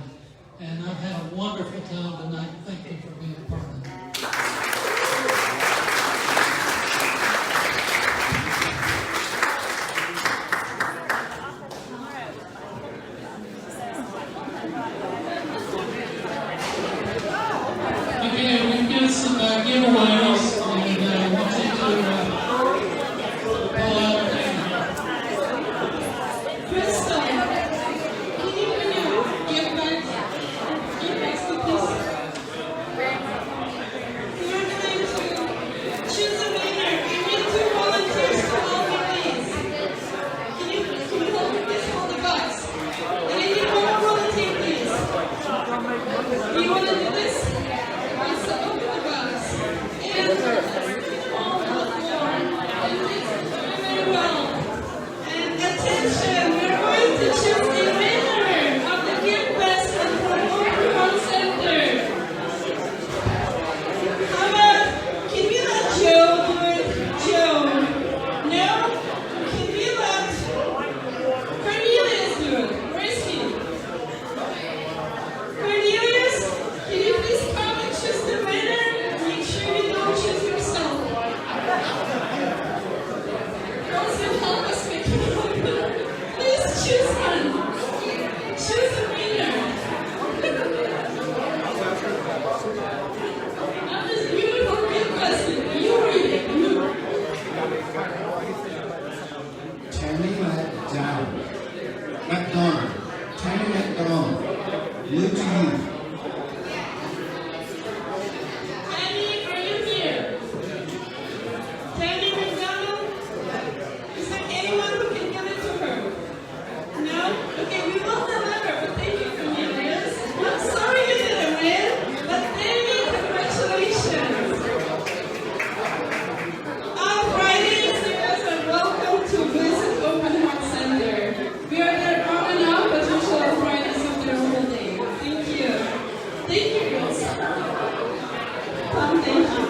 And I've had a wonderful time tonight. Thank you for being a part of it. Okay, we've got some giveaways, and I want you to pull out our name. Crystal, can you give back the piece? Tammy McDonald. Tammy McDonald. New to you. Tammy, are you here? Tammy McDonald? Is there anyone who can give it to her? No? Okay, we will deliver, but thank you for your this. I'm sorry you didn't win, but Tammy, congratulations. On Fridays, you guys are welcome to visit Open Heart Center. We are there on and off, but usually on Fridays of their whole day. Thank you. Thank you, girls. Tom, thank you.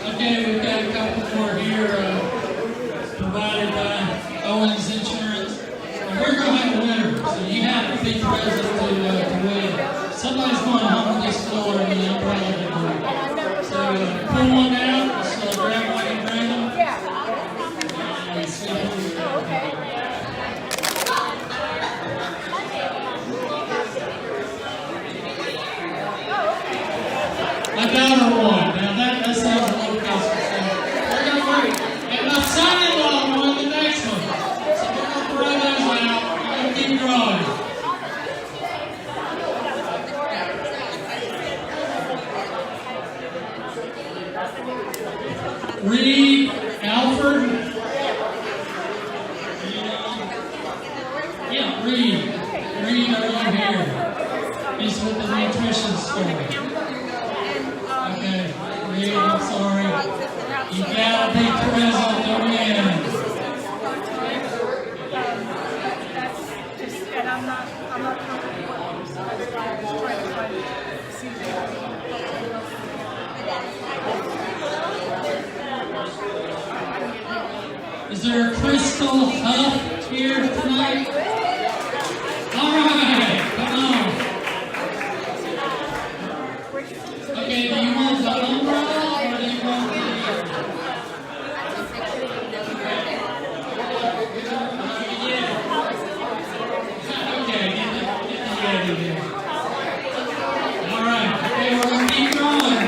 Okay, we've got a couple more here provided by Owens Insurance. And we're going to have a winner, so you have to be present to win. Somebody's going home with this floor and they'll probably do. So pull one out, just grab one and bring them. And see who I got her one. Now that sounds a little custom. We're going to wait. And my son-in-law won the next one. So we're going to throw those out. We're going to keep drawing. Reed Alford. Yeah, Reed. Reed, are you here? He's with the nutrition store. Okay, Reed, I'm sorry. You gotta be present to win. And I'm not comfortable with it, so that's why I was trying to find Is there a Crystal Huff here tonight? All right, come on. Okay, do you want the umbrella or do you want the... Okay, get the Yeti here. All right, okay, we're going to keep going.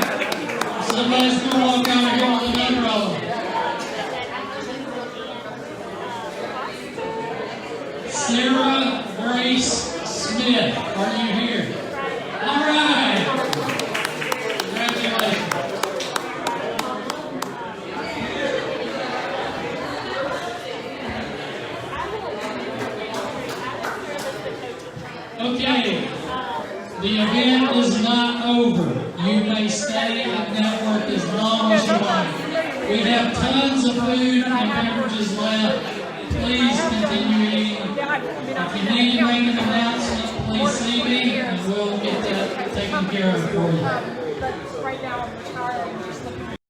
Somebody's going to walk out here with an umbrella. Sarah Grace Smith, are you here? All right. Congratulations. Okay, the event is not over. You may stay and network as long as you like. We have tons of food and beverages left. Please continue eating. If you need to make an announcement, please see me and we'll get that taken care of for you. But right now I'm retired and just looking